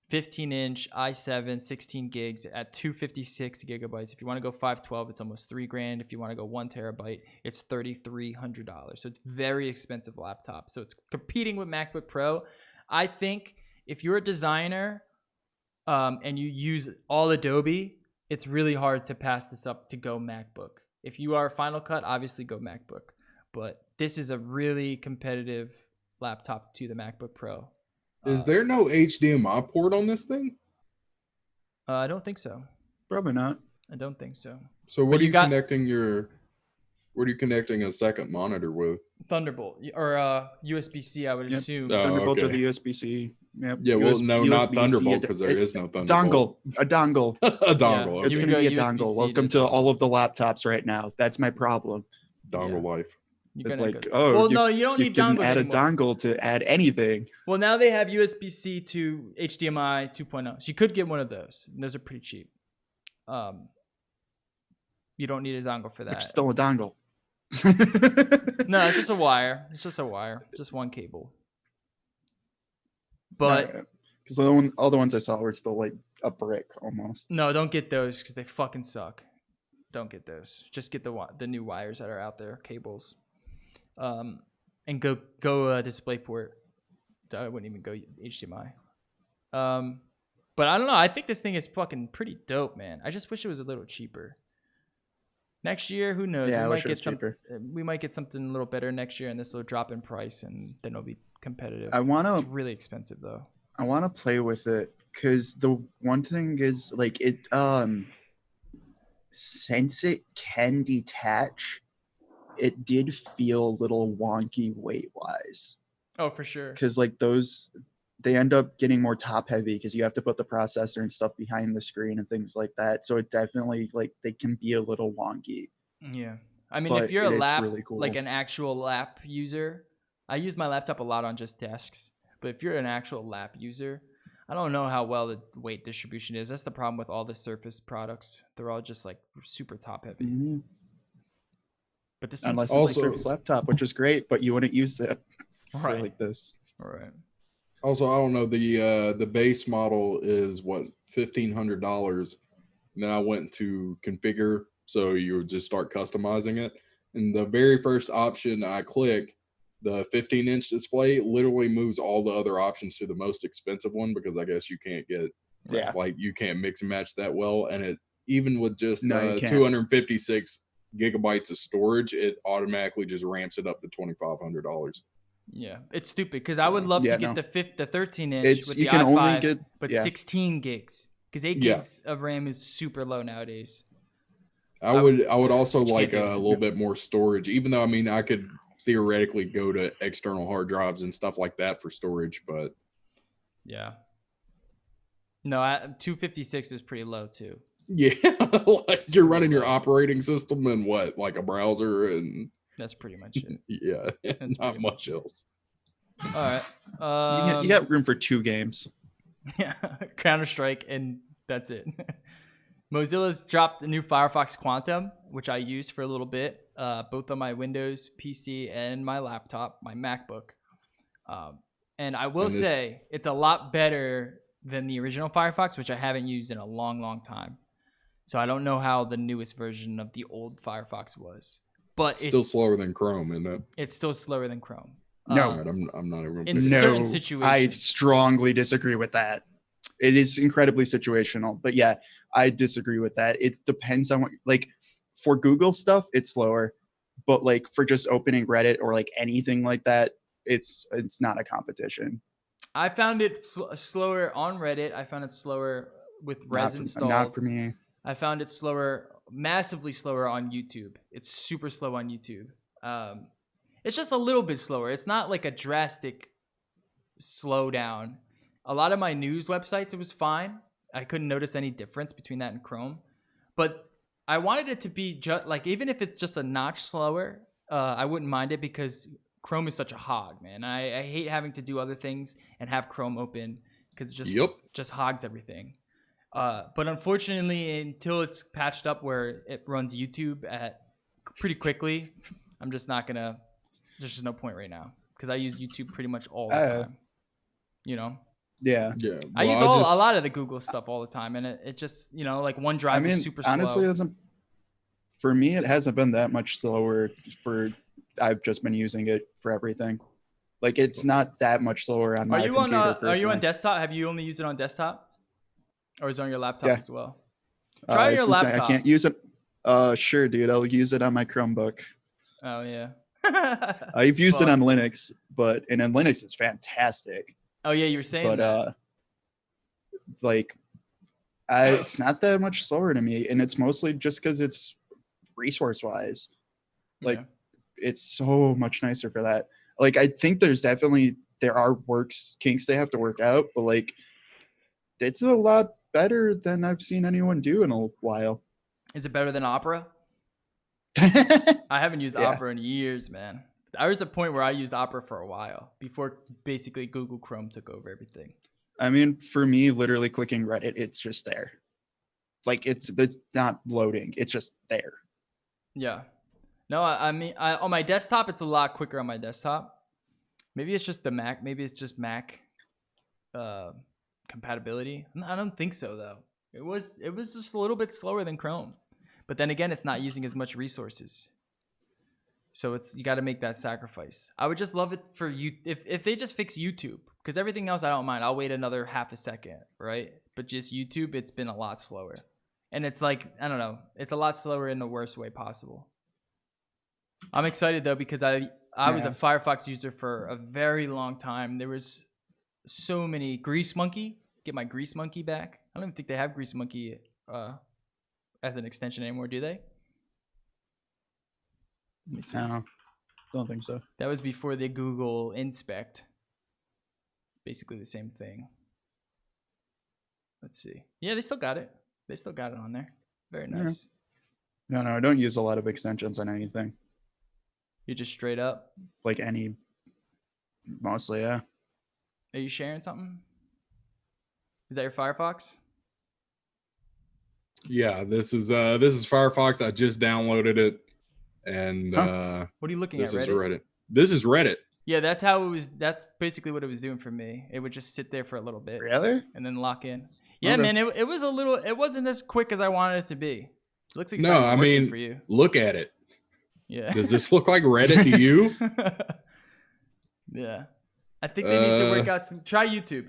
[SPEAKER 1] 15-inch i7, 16 gigs at 256 gigabytes. If you want to go 512, it's almost $3,000. If you want to go 1 terabyte, it's $3,300. So it's very expensive laptop. So it's competing with MacBook Pro. I think if you're a designer and you use all Adobe, it's really hard to pass this up to go MacBook. If you are Final Cut, obviously go MacBook. But this is a really competitive laptop to the MacBook Pro.
[SPEAKER 3] Is there no HDMI port on this thing?
[SPEAKER 1] I don't think so.
[SPEAKER 2] Probably not.
[SPEAKER 1] I don't think so.
[SPEAKER 3] So what are you connecting a second monitor with?
[SPEAKER 1] Thunderbolt or USB-C, I would assume.
[SPEAKER 2] Thunderbolt or the USB-C. Yep.
[SPEAKER 3] Yeah, well, no, not Thunderbolt, because there is no Thunderbolt.
[SPEAKER 2] A dongle.
[SPEAKER 3] A dongle.
[SPEAKER 2] It's going to be a dongle. Welcome to all of the laptops right now. That's my problem.
[SPEAKER 3] Dongle life.
[SPEAKER 2] It's like, you
[SPEAKER 1] don't need dongles
[SPEAKER 2] add
[SPEAKER 1] anymore.
[SPEAKER 2] A dongle to add anything.
[SPEAKER 1] Well, now they have USB-C to HDMI 2.0. So you could get one of those. And those are pretty cheap. You don't need a dongle for that.
[SPEAKER 2] It's still a dongle.
[SPEAKER 1] No, it's just a wire. Just one cable. But
[SPEAKER 2] because all the ones I saw were still like a brick almost.
[SPEAKER 1] No, don't get those because they fucking suck. Don't get those. Just get the new wires that are out there, cables. And go DisplayPort. I wouldn't even go HDMI. But I don't know. I think this thing is fucking pretty dope, man. I just wish it was a little cheaper. Next year, who knows?
[SPEAKER 2] Yeah,
[SPEAKER 1] we might get something a little better next year, and this will drop in price, and then it'll be competitive.
[SPEAKER 2] It's
[SPEAKER 1] really expensive though.
[SPEAKER 2] I want to play with it because the one thing is like it. Since it can detach, it did feel a little wonky weight wise.
[SPEAKER 1] Oh, for sure.
[SPEAKER 2] Because like they end up getting more top heavy because you have to put the processor and stuff behind the screen and things like that. So it definitely they can be a little wonky.
[SPEAKER 1] Yeah. I mean, if you're a lap,
[SPEAKER 2] really cool.
[SPEAKER 1] like an actual lap user, I use my laptop a lot on just desks, but if you're an actual lap user, I don't know how well the weight distribution is. That's the problem with all the Surface products. They're all just like super top heavy.
[SPEAKER 2] Mhm.
[SPEAKER 1] But this
[SPEAKER 2] Unless
[SPEAKER 1] one's
[SPEAKER 2] it's a Surface laptop, which is great, but you wouldn't use it for
[SPEAKER 1] right.
[SPEAKER 2] like this.
[SPEAKER 1] Right.
[SPEAKER 3] Also, I don't know, the base model is what, $1,500. And then I went to configure, so you would just start customizing it. And the very first option I click, the 15-inch display, literally moves all the other options to the most expensive one, because I guess you can't get, like, you can't mix and match that well. And it, even with just
[SPEAKER 2] No, you can't.
[SPEAKER 3] 256 gigabytes of storage, it automatically just ramps it up to $2,500.
[SPEAKER 1] Yeah, it's stupid because I would love to get the 13-inch
[SPEAKER 2] It's
[SPEAKER 1] with
[SPEAKER 2] you
[SPEAKER 1] the
[SPEAKER 2] can
[SPEAKER 1] i5,
[SPEAKER 2] only get
[SPEAKER 1] but 16 gigs because 8 gigs of RAM is super low nowadays.
[SPEAKER 3] I would also like a little bit more storage, even though I mean I could theoretically go to external hard drives and stuff like that for storage, but
[SPEAKER 1] yeah, no, 256 is pretty low too.
[SPEAKER 3] Yeah, like you're running your operating system and what, like a browser, and
[SPEAKER 1] that's pretty much it.
[SPEAKER 3] Yeah, that's not much else.
[SPEAKER 1] All right,
[SPEAKER 2] you got room for 2 games.
[SPEAKER 1] Yeah, Counter-Strike, and that's it. Mozilla's dropped the new Firefox Quantum, which I used for a little bit, both on my Windows PC and my laptop, my MacBook. And I will say it's a lot better than the original Firefox, which I haven't used in a long, long time. So I don't know how the newest version of the old Firefox was, but
[SPEAKER 3] still slower than Chrome, isn't it?
[SPEAKER 1] It's still slower than Chrome.
[SPEAKER 2] No,
[SPEAKER 3] I'm not even.
[SPEAKER 1] In certain situations,
[SPEAKER 2] I strongly disagree with that. It is incredibly situational, but yeah, I disagree with that. It depends on what, like, for Google stuff, it's slower, but like for just opening Reddit or like anything like that, it's not a competition.
[SPEAKER 1] I found it slower on Reddit. I found it slower with Res installed.
[SPEAKER 2] Not for me.
[SPEAKER 1] I found it slower, massively slower on YouTube. It's super slow on YouTube. It's just a little bit slower. It's not like a drastic slowdown. A lot of my news websites, it was fine. I couldn't notice any difference between that and Chrome. But I wanted it to be just like, even if it's just a notch slower, I wouldn't mind it because Chrome is such a hog, man. I hate having to do other things and have Chrome open because it just hogs everything. But unfortunately, until it's patched up where it runs YouTube at pretty quickly, I'm just not gonna. There's just no point right now because I use YouTube pretty much all the time. You know.
[SPEAKER 2] Yeah.
[SPEAKER 3] Well,
[SPEAKER 1] I use a lot of the Google stuff all the time, and it just, you know, like OneDrive is super slow.
[SPEAKER 2] Honestly, it doesn't. For me, it hasn't been that much slower. I've just been using it for everything. Like, it's not that much slower on my computer.
[SPEAKER 1] Are you on desktop? Have you only used it on desktop, or is it on your laptop as well? Try your laptop.
[SPEAKER 2] I can't use it. Sure, dude. I'll use it on my Chromebook.
[SPEAKER 1] Oh yeah.
[SPEAKER 2] I've used it on Linux, and in Linux it's fantastic.
[SPEAKER 1] Oh yeah, you were saying that.
[SPEAKER 2] It's not that much slower to me, and it's mostly just because it's resource-wise. Like, it's so much nicer for that. Like, I think there are kinks they have to work out, but like, it's a lot better than I've seen anyone do in a while.
[SPEAKER 1] Is it better than Opera? I haven't used Opera in years, man. I was at a point where I used Opera for a while before basically Google Chrome took over everything.
[SPEAKER 2] I mean, for me, literally clicking Reddit, it's just there. Like, it's not loading. It's just there.
[SPEAKER 1] Yeah. No, I mean, on my desktop, it's a lot quicker on my desktop. Maybe it's just the Mac. Maybe it's just Mac compatibility. I don't think so, though. It was just a little bit slower than Chrome. But then again, it's not using as much resources. So you got to make that sacrifice. I would just love it for you if they just fix YouTube, because everything else I don't mind. I'll wait another half a second, right? But just YouTube, it's been a lot slower. And it's like, I don't know, it's a lot slower in the worst way possible. I'm excited though, because I was a Firefox user for a very long time. There was so many Greasemonkey. Get my Greasemonkey back. I don't even think they have Greasemonkey as an extension anymore, do they? Let me see.
[SPEAKER 2] No, don't think so.
[SPEAKER 1] That was before the Google Inspect. Basically the same thing. Let's see. Yeah, they still got it. They still got it on there. Very nice.
[SPEAKER 2] No, I don't use a lot of extensions on anything.
[SPEAKER 1] You just straight up?
[SPEAKER 2] Like mostly, yeah.
[SPEAKER 1] Are you sharing something? Is that your Firefox?
[SPEAKER 3] Yeah, this is Firefox. I just downloaded it, and
[SPEAKER 1] What are you looking
[SPEAKER 3] this
[SPEAKER 1] at?
[SPEAKER 3] is
[SPEAKER 1] Reddit?
[SPEAKER 3] Reddit. This is Reddit.
[SPEAKER 1] Yeah, that's how it was. That's basically what it was doing for me. It would just sit there for a little bit
[SPEAKER 2] Really?
[SPEAKER 1] and then lock in. Yeah,
[SPEAKER 2] Okay.
[SPEAKER 1] man, it was a little. It wasn't as quick as I wanted it to be. It looks like it's
[SPEAKER 3] No,
[SPEAKER 1] not
[SPEAKER 3] I
[SPEAKER 1] even working
[SPEAKER 3] mean,
[SPEAKER 1] for you.
[SPEAKER 3] look at it.
[SPEAKER 1] Yeah.
[SPEAKER 3] Does this look like Reddit to you?
[SPEAKER 1] Yeah. I think they need to work out some. Try YouTube.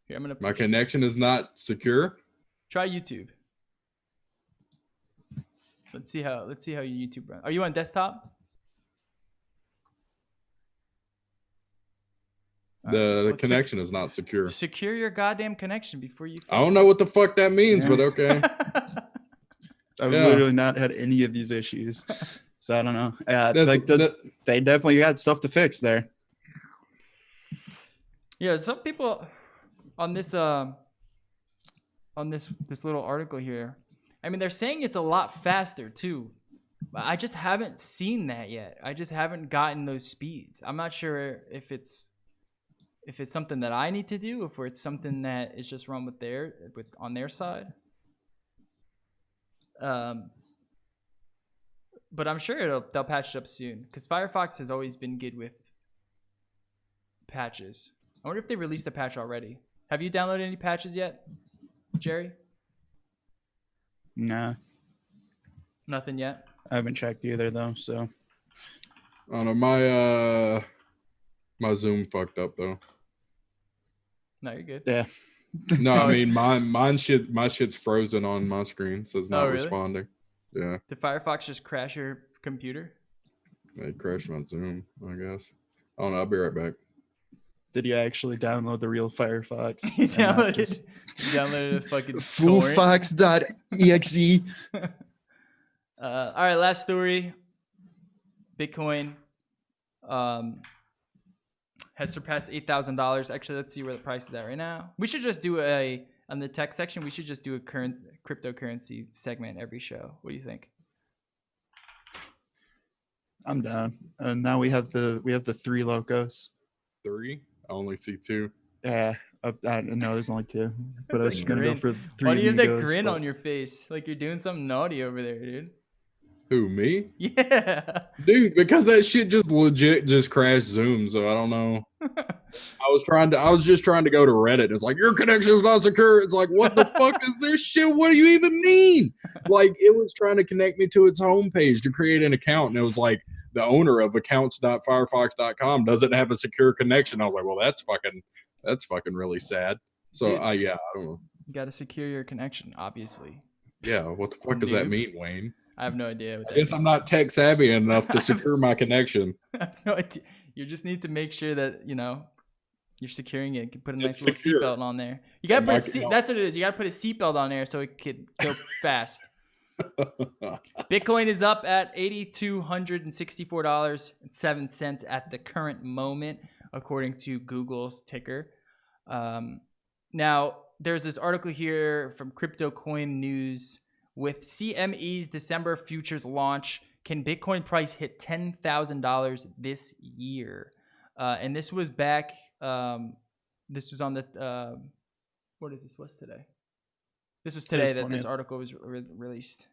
[SPEAKER 1] Here, I'm gonna.
[SPEAKER 3] My connection is not secure.
[SPEAKER 1] Try YouTube. Let's see how your YouTube runs. Are you on desktop?
[SPEAKER 3] The
[SPEAKER 1] Well,
[SPEAKER 3] connection is not secure.
[SPEAKER 1] Secure your goddamn connection before you.
[SPEAKER 3] I don't know what the fuck that means,
[SPEAKER 2] Yeah.
[SPEAKER 3] but okay.
[SPEAKER 2] I've
[SPEAKER 3] Yeah.
[SPEAKER 2] literally not had any of these issues, so I don't know.
[SPEAKER 3] That's-
[SPEAKER 2] Like they definitely got stuff to fix there.
[SPEAKER 1] Yeah, some people on this this little article here. I mean, they're saying it's a lot faster too. But I just haven't seen that yet. I just haven't gotten those speeds. I'm not sure if it's something that I need to do, if it's something that is just run on their side. But I'm sure they'll patch it up soon because Firefox has always been good with patches. I wonder if they released a patch already. Have you downloaded any patches yet, Jerry?
[SPEAKER 2] Nah,
[SPEAKER 1] Nothing yet.
[SPEAKER 2] I haven't checked either though. So
[SPEAKER 3] I don't know. My Zoom fucked up though.
[SPEAKER 1] No, you're good.
[SPEAKER 2] yeah,
[SPEAKER 3] No, I mean my shit's frozen on my screen, so it's not
[SPEAKER 1] Oh, really?
[SPEAKER 3] responding. Yeah,
[SPEAKER 1] Did Firefox just crash your computer?
[SPEAKER 3] it crashed my Zoom, I guess. I don't know. I'll be right back.
[SPEAKER 2] did you actually download the real Firefox?
[SPEAKER 1] You
[SPEAKER 2] and not
[SPEAKER 1] downloaded,
[SPEAKER 2] just
[SPEAKER 1] you downloaded a fucking torrent.
[SPEAKER 2] foolfox.exe?
[SPEAKER 1] All right, last story. Bitcoin has surpassed $8,000. Actually, let's see where the price is at right now. We should just do on the tech section, we should just do a current cryptocurrency segment every show. What do you think?
[SPEAKER 2] I'm down. And now we have the three locos.
[SPEAKER 3] 3. I only see 2.
[SPEAKER 2] Yeah, I know there's only 2, but I was
[SPEAKER 1] The
[SPEAKER 2] gonna go
[SPEAKER 1] grin.
[SPEAKER 2] for 3.
[SPEAKER 1] Why do you have that
[SPEAKER 2] Migos,
[SPEAKER 1] grin
[SPEAKER 2] but-
[SPEAKER 1] on your face? Like you're doing something naughty over there, dude.
[SPEAKER 3] Who, me?
[SPEAKER 1] Yeah.
[SPEAKER 3] Dude, because that shit just legit just crashed Zoom, so I don't know. I was just trying to go to Reddit. It's like, your connection's not secure. It's like, what the fuck is this shit? What do you even mean? Like, it was trying to connect me to its homepage to create an account, and it was like, the owner of accounts.firefox.com doesn't have a secure connection. I was like, well, that's fucking really sad. So
[SPEAKER 1] Dude.
[SPEAKER 3] I don't know.
[SPEAKER 1] You gotta secure your connection, obviously.
[SPEAKER 3] Yeah, what the fuck does that
[SPEAKER 1] Noob.
[SPEAKER 3] mean, Wayne?
[SPEAKER 1] I have no idea what
[SPEAKER 3] I
[SPEAKER 1] that
[SPEAKER 3] guess I'm
[SPEAKER 1] means.
[SPEAKER 3] not tech savvy enough to secure my connection.
[SPEAKER 1] I have no idea. You just need to make sure that, you're securing it. You can put a nice
[SPEAKER 3] It's
[SPEAKER 1] little
[SPEAKER 3] secure.
[SPEAKER 1] seatbelt on there. You gotta
[SPEAKER 3] And
[SPEAKER 1] put
[SPEAKER 3] my
[SPEAKER 1] a seat.
[SPEAKER 3] account-
[SPEAKER 1] That's what it is. You gotta put a seatbelt on there so it could go fast. Bitcoin is up at $8,264.07 at the current moment, according to Google's ticker. Now, there's this article here from Crypto Coin News. With CME's December futures launch, can Bitcoin price hit $10,000 this year? And this was back. This was on the. What is this? What's today? This was today that this
[SPEAKER 2] 20th.
[SPEAKER 1] article was released.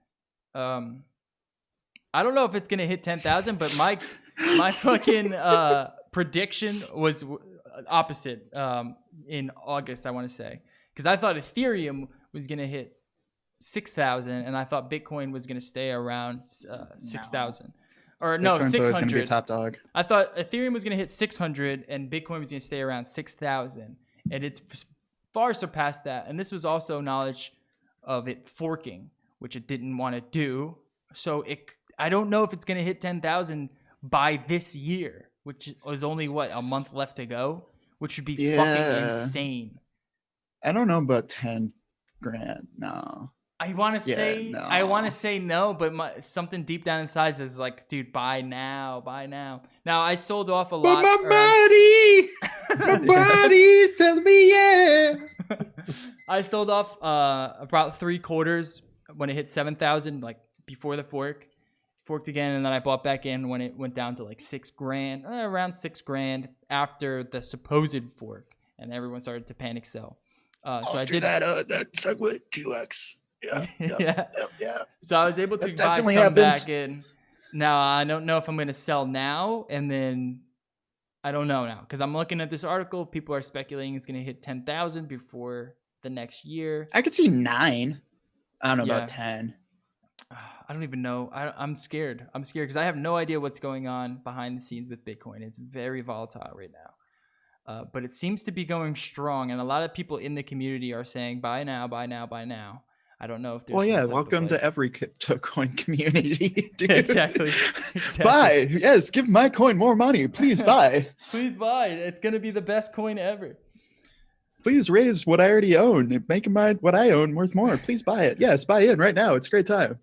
[SPEAKER 1] I don't know if it's gonna hit 10,000, but my fucking prediction was opposite in August. I want to say because I thought Ethereum was gonna hit 6,000, and I thought Bitcoin was gonna stay around 6,000. Or no,
[SPEAKER 2] Bitcoin's always gonna be
[SPEAKER 1] 600.
[SPEAKER 2] top dog.
[SPEAKER 1] I thought Ethereum was going to hit 600 and Bitcoin was going to stay around 6,000. And it's far surpassed that. And this was also knowledge of it forking, which it didn't want to do. So I don't know if it's going to hit 10,000 by this year, which is only, a month left to go, which would be fucking
[SPEAKER 2] Yeah.
[SPEAKER 1] insane.
[SPEAKER 2] I don't know about 10 grand. No.
[SPEAKER 1] I want to
[SPEAKER 2] Yeah,
[SPEAKER 1] say
[SPEAKER 2] no.
[SPEAKER 1] I want to say no, but something deep down inside is like, dude, buy now. Now I sold off a
[SPEAKER 3] But
[SPEAKER 1] lot.
[SPEAKER 3] my body's telling me yeah.
[SPEAKER 1] I sold off about 3/4 when it hit 7,000, like before the forked again, and then I bought back in when it went down to like $6,000, around $6,000 after the supposed fork, and everyone started to panic sell. So I did
[SPEAKER 2] that segway 2x. Yeah,
[SPEAKER 1] yeah. So I was able to
[SPEAKER 2] That
[SPEAKER 1] buy
[SPEAKER 2] definitely
[SPEAKER 1] some
[SPEAKER 2] happened.
[SPEAKER 1] back in. Now I don't know if I'm going to sell now, and then I don't know now because I'm looking at this article. People are speculating it's going to hit 10,000 before the next year.
[SPEAKER 2] I could see 9. I don't know
[SPEAKER 1] Yeah.
[SPEAKER 2] about 10.
[SPEAKER 1] I don't even know. I'm scared. I'm scared because I have no idea what's going on behind the scenes with Bitcoin. It's very volatile right now. But it seems to be going strong, and a lot of people in the community are saying buy now, buy now, buy now. I don't know if there's
[SPEAKER 2] Welcome to every crypto coin community, dude.
[SPEAKER 1] Exactly.
[SPEAKER 2] Buy. Yes, give my coin more money. Please buy.
[SPEAKER 1] Please buy. It's going to be the best coin ever.
[SPEAKER 2] Please raise what I already own. Make what I own worth more. Please buy it. Yes, buy in right now. It's a great time.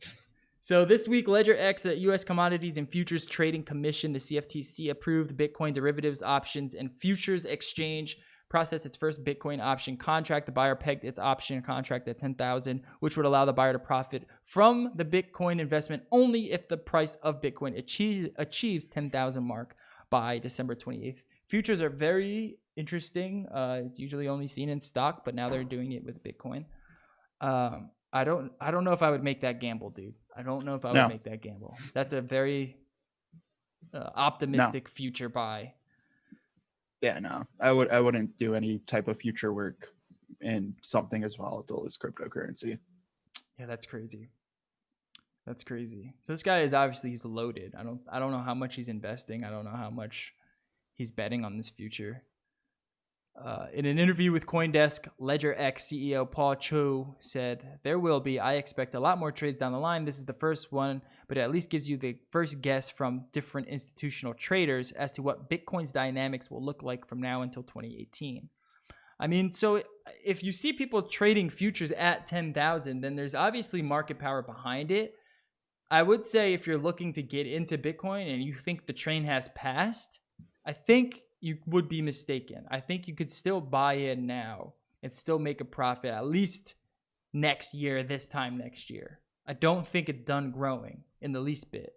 [SPEAKER 1] So this week, LedgerX, U.S. Commodities and Futures Trading Commission, the CFTC, approved Bitcoin derivatives, options, and futures exchange processed its first Bitcoin option contract. The buyer pegged its option contract at 10,000, which would allow the buyer to profit from the Bitcoin investment only if the price of Bitcoin achieves 10,000 mark by December 28th. Futures are very interesting. It's usually only seen in stock, but now they're doing it with Bitcoin. I don't know if I would make that gamble, dude. I don't know if I would make that gamble. That's a very optimistic future buy.
[SPEAKER 2] Yeah, no, I wouldn't do any type of future work in something as volatile as cryptocurrency.
[SPEAKER 1] Yeah, that's crazy. That's crazy. So this guy is obviously he's loaded. I don't know how much he's investing. I don't know how much he's betting on this future. In an interview with CoinDesk, LedgerX CEO Paul Cho said, I expect a lot more trades down the line. This is the first one, but it at least gives you the first guess from different institutional traders as to what Bitcoin's dynamics will look like from now until 2018. I mean, so if you see people trading futures at 10,000, then there's obviously market power behind it. I would say if you're looking to get into Bitcoin and you think the train has passed, I think you would be mistaken. I think you could still buy in now and still make a profit at least next year, this time next year. I don't think it's done growing in the least bit.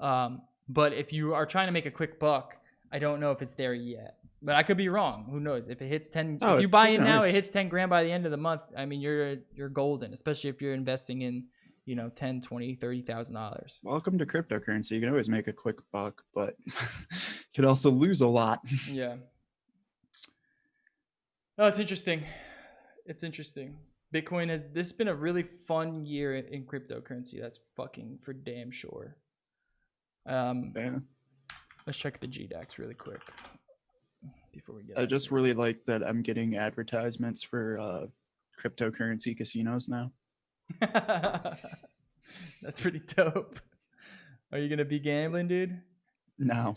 [SPEAKER 1] But if you are trying to make a quick buck, I don't know if it's there yet. But I could be wrong. Who knows? If it hits 10, if you buy in now, it hits 10 grand by the end of the month. I mean, you're golden, especially if you're investing in, $10, $20, $30,000.
[SPEAKER 2] Welcome to cryptocurrency. You can always make a quick buck, but you could also lose a lot.
[SPEAKER 1] Yeah. No, it's interesting. It's interesting. Bitcoin this has been a really fun year in cryptocurrency. That's fucking for damn sure.
[SPEAKER 2] Yeah.
[SPEAKER 1] Let's check the GDAX really quick before we get.
[SPEAKER 2] I just really like that I'm getting advertisements for cryptocurrency casinos now.
[SPEAKER 1] That's pretty dope. Are you gonna be gambling, dude?
[SPEAKER 2] No.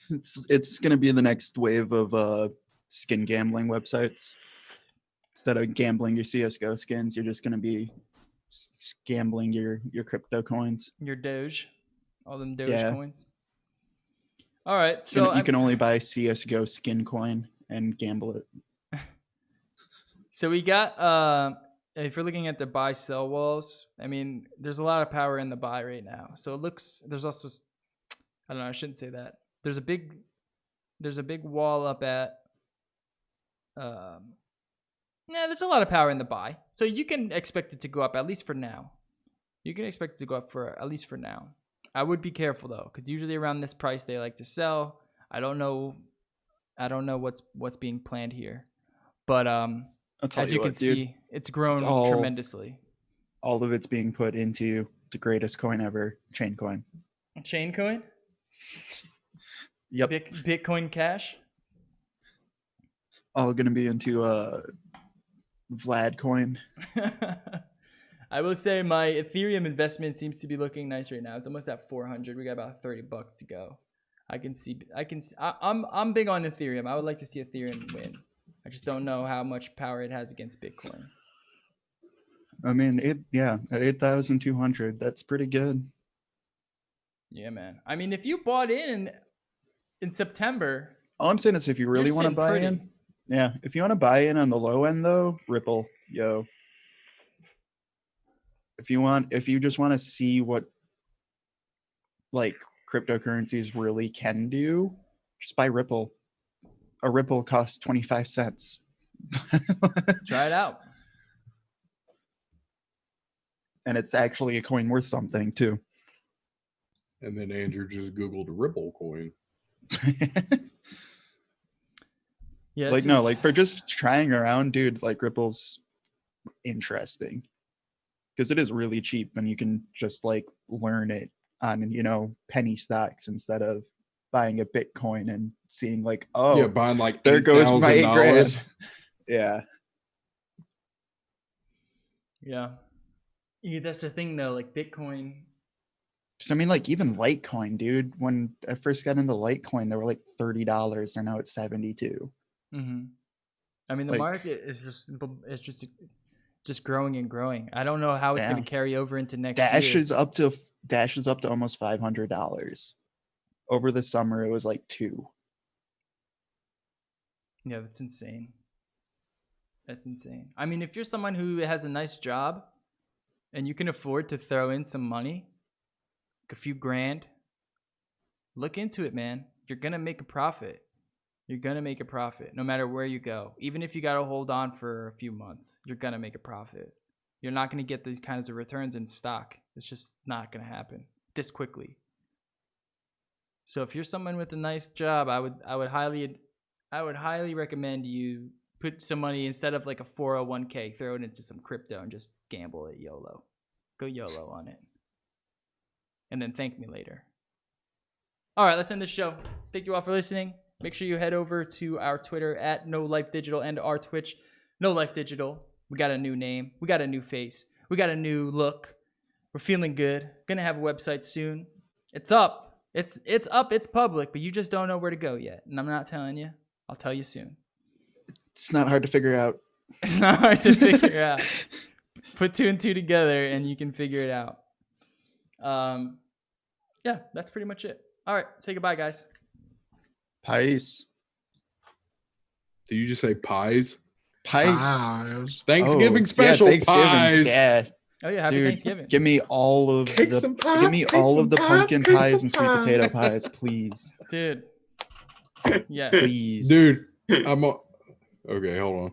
[SPEAKER 2] It's gonna be the next wave of skin gambling websites. Instead of gambling your CS:GO skins, you're just gonna be gambling your crypto coins.
[SPEAKER 1] Your Doge, all them Doge coins. All right, so
[SPEAKER 2] you can only buy CS:GO skin coin and gamble it.
[SPEAKER 1] So we got, if you're looking at the buy sell walls, I mean, there's a lot of power in the buy right now. So it looks, there's also, I don't know, I shouldn't say that. There's a big wall up at, there's a lot of power in the buy. So you can expect it to go up at least for now. You can expect it to go up at least for now. I would be careful though, because usually around this price they like to sell. I don't know what's being planned here, but as you can see, it's grown tremendously.
[SPEAKER 2] All of it's being put into the greatest coin ever, Chaincoin.
[SPEAKER 1] Chaincoin?
[SPEAKER 2] Yep.
[SPEAKER 1] Bitcoin Cash?
[SPEAKER 2] All going to be into Vlad coin.
[SPEAKER 1] I will say my Ethereum investment seems to be looking nice right now. It's almost at 400. We got about $30 to go. I'm big on Ethereum. I would like to see Ethereum win. I just don't know how much power it has against Bitcoin.
[SPEAKER 2] I mean, at 8,200, that's pretty good.
[SPEAKER 1] Yeah, man. I mean, if you bought in September.
[SPEAKER 2] All I'm saying is if you really want to buy in. Yeah, if you want to buy in on the low end though, Ripple, yo. If you just want to see what like cryptocurrencies really can do, just buy Ripple. a Ripple costs 25 cents.
[SPEAKER 1] Try it out.
[SPEAKER 2] And it's actually a coin worth something too.
[SPEAKER 3] And then Andrew just Googled Ripple coin.
[SPEAKER 1] Yeah,
[SPEAKER 2] Like, no, like for just trying around, dude, like Ripple's interesting. Because it is really cheap and you can just like learn it on, you know, penny stocks instead of buying a Bitcoin and seeing like, oh,
[SPEAKER 3] yeah, buying like
[SPEAKER 2] there goes my
[SPEAKER 3] $8,000.
[SPEAKER 2] $8,000. Yeah.
[SPEAKER 1] Yeah. Yeah, that's the thing though. Like Bitcoin.
[SPEAKER 2] So I mean, like even Litecoin, dude. When I first got into Litecoin, they were like $30, and now it's 72.
[SPEAKER 1] Mm-hmm. I mean, the
[SPEAKER 2] Like-
[SPEAKER 1] market is just growing and growing. I don't know how it's
[SPEAKER 2] Yeah.
[SPEAKER 1] going to carry over into next
[SPEAKER 2] Dash
[SPEAKER 1] year.
[SPEAKER 2] is up to almost $500. Over the summer, it was like $2.
[SPEAKER 1] Yeah, that's insane. That's insane. I mean, if you're someone who has a nice job and you can afford to throw in some money, like a few grand, look into it, man. You're going to make a profit. You're going to make a profit no matter where you go. Even if you got to hold on for a few months, you're going to make a profit. You're not going to get these kinds of returns in stock. It's just not going to happen this quickly. So if you're someone with a nice job, I would highly recommend you put some money instead of like a 401k, throw it into some crypto and just gamble it YOLO. Go YOLO on it. And then thank me later. All right, let's end the show. Thank you all for listening. Make sure you head over to our Twitter at No Life Digital and our Twitch, No Life Digital. We got a new name. We got a new face. We got a new look. We're feeling good. Gonna have a website soon. It's up. It's up. It's public, but you just don't know where to go yet. And I'm not telling you. I'll tell you soon.
[SPEAKER 2] It's not hard to figure out.
[SPEAKER 1] It's not hard to figure out. Put 2 and 2 together and you can figure it out. Yeah, that's pretty much it. All right, say goodbye, guys.
[SPEAKER 2] Pies.
[SPEAKER 3] Did you just say pies?
[SPEAKER 2] Pies.
[SPEAKER 3] Thanksgiving
[SPEAKER 2] Oh,
[SPEAKER 3] special
[SPEAKER 2] yeah, Thanksgiving.
[SPEAKER 3] pies.
[SPEAKER 2] Yeah,
[SPEAKER 1] Oh yeah, happy
[SPEAKER 2] dude,
[SPEAKER 1] Thanksgiving.
[SPEAKER 2] give me all of
[SPEAKER 4] Cake
[SPEAKER 2] the
[SPEAKER 4] some pies,
[SPEAKER 2] give me
[SPEAKER 4] cake
[SPEAKER 2] all
[SPEAKER 4] some
[SPEAKER 2] of the
[SPEAKER 4] pies,
[SPEAKER 2] pumpkin
[SPEAKER 4] cake
[SPEAKER 2] pies
[SPEAKER 4] some
[SPEAKER 2] and sweet
[SPEAKER 4] pies.
[SPEAKER 2] potato pies, please.
[SPEAKER 1] Dude. Yes.
[SPEAKER 2] Please.
[SPEAKER 3] Dude, okay, hold on.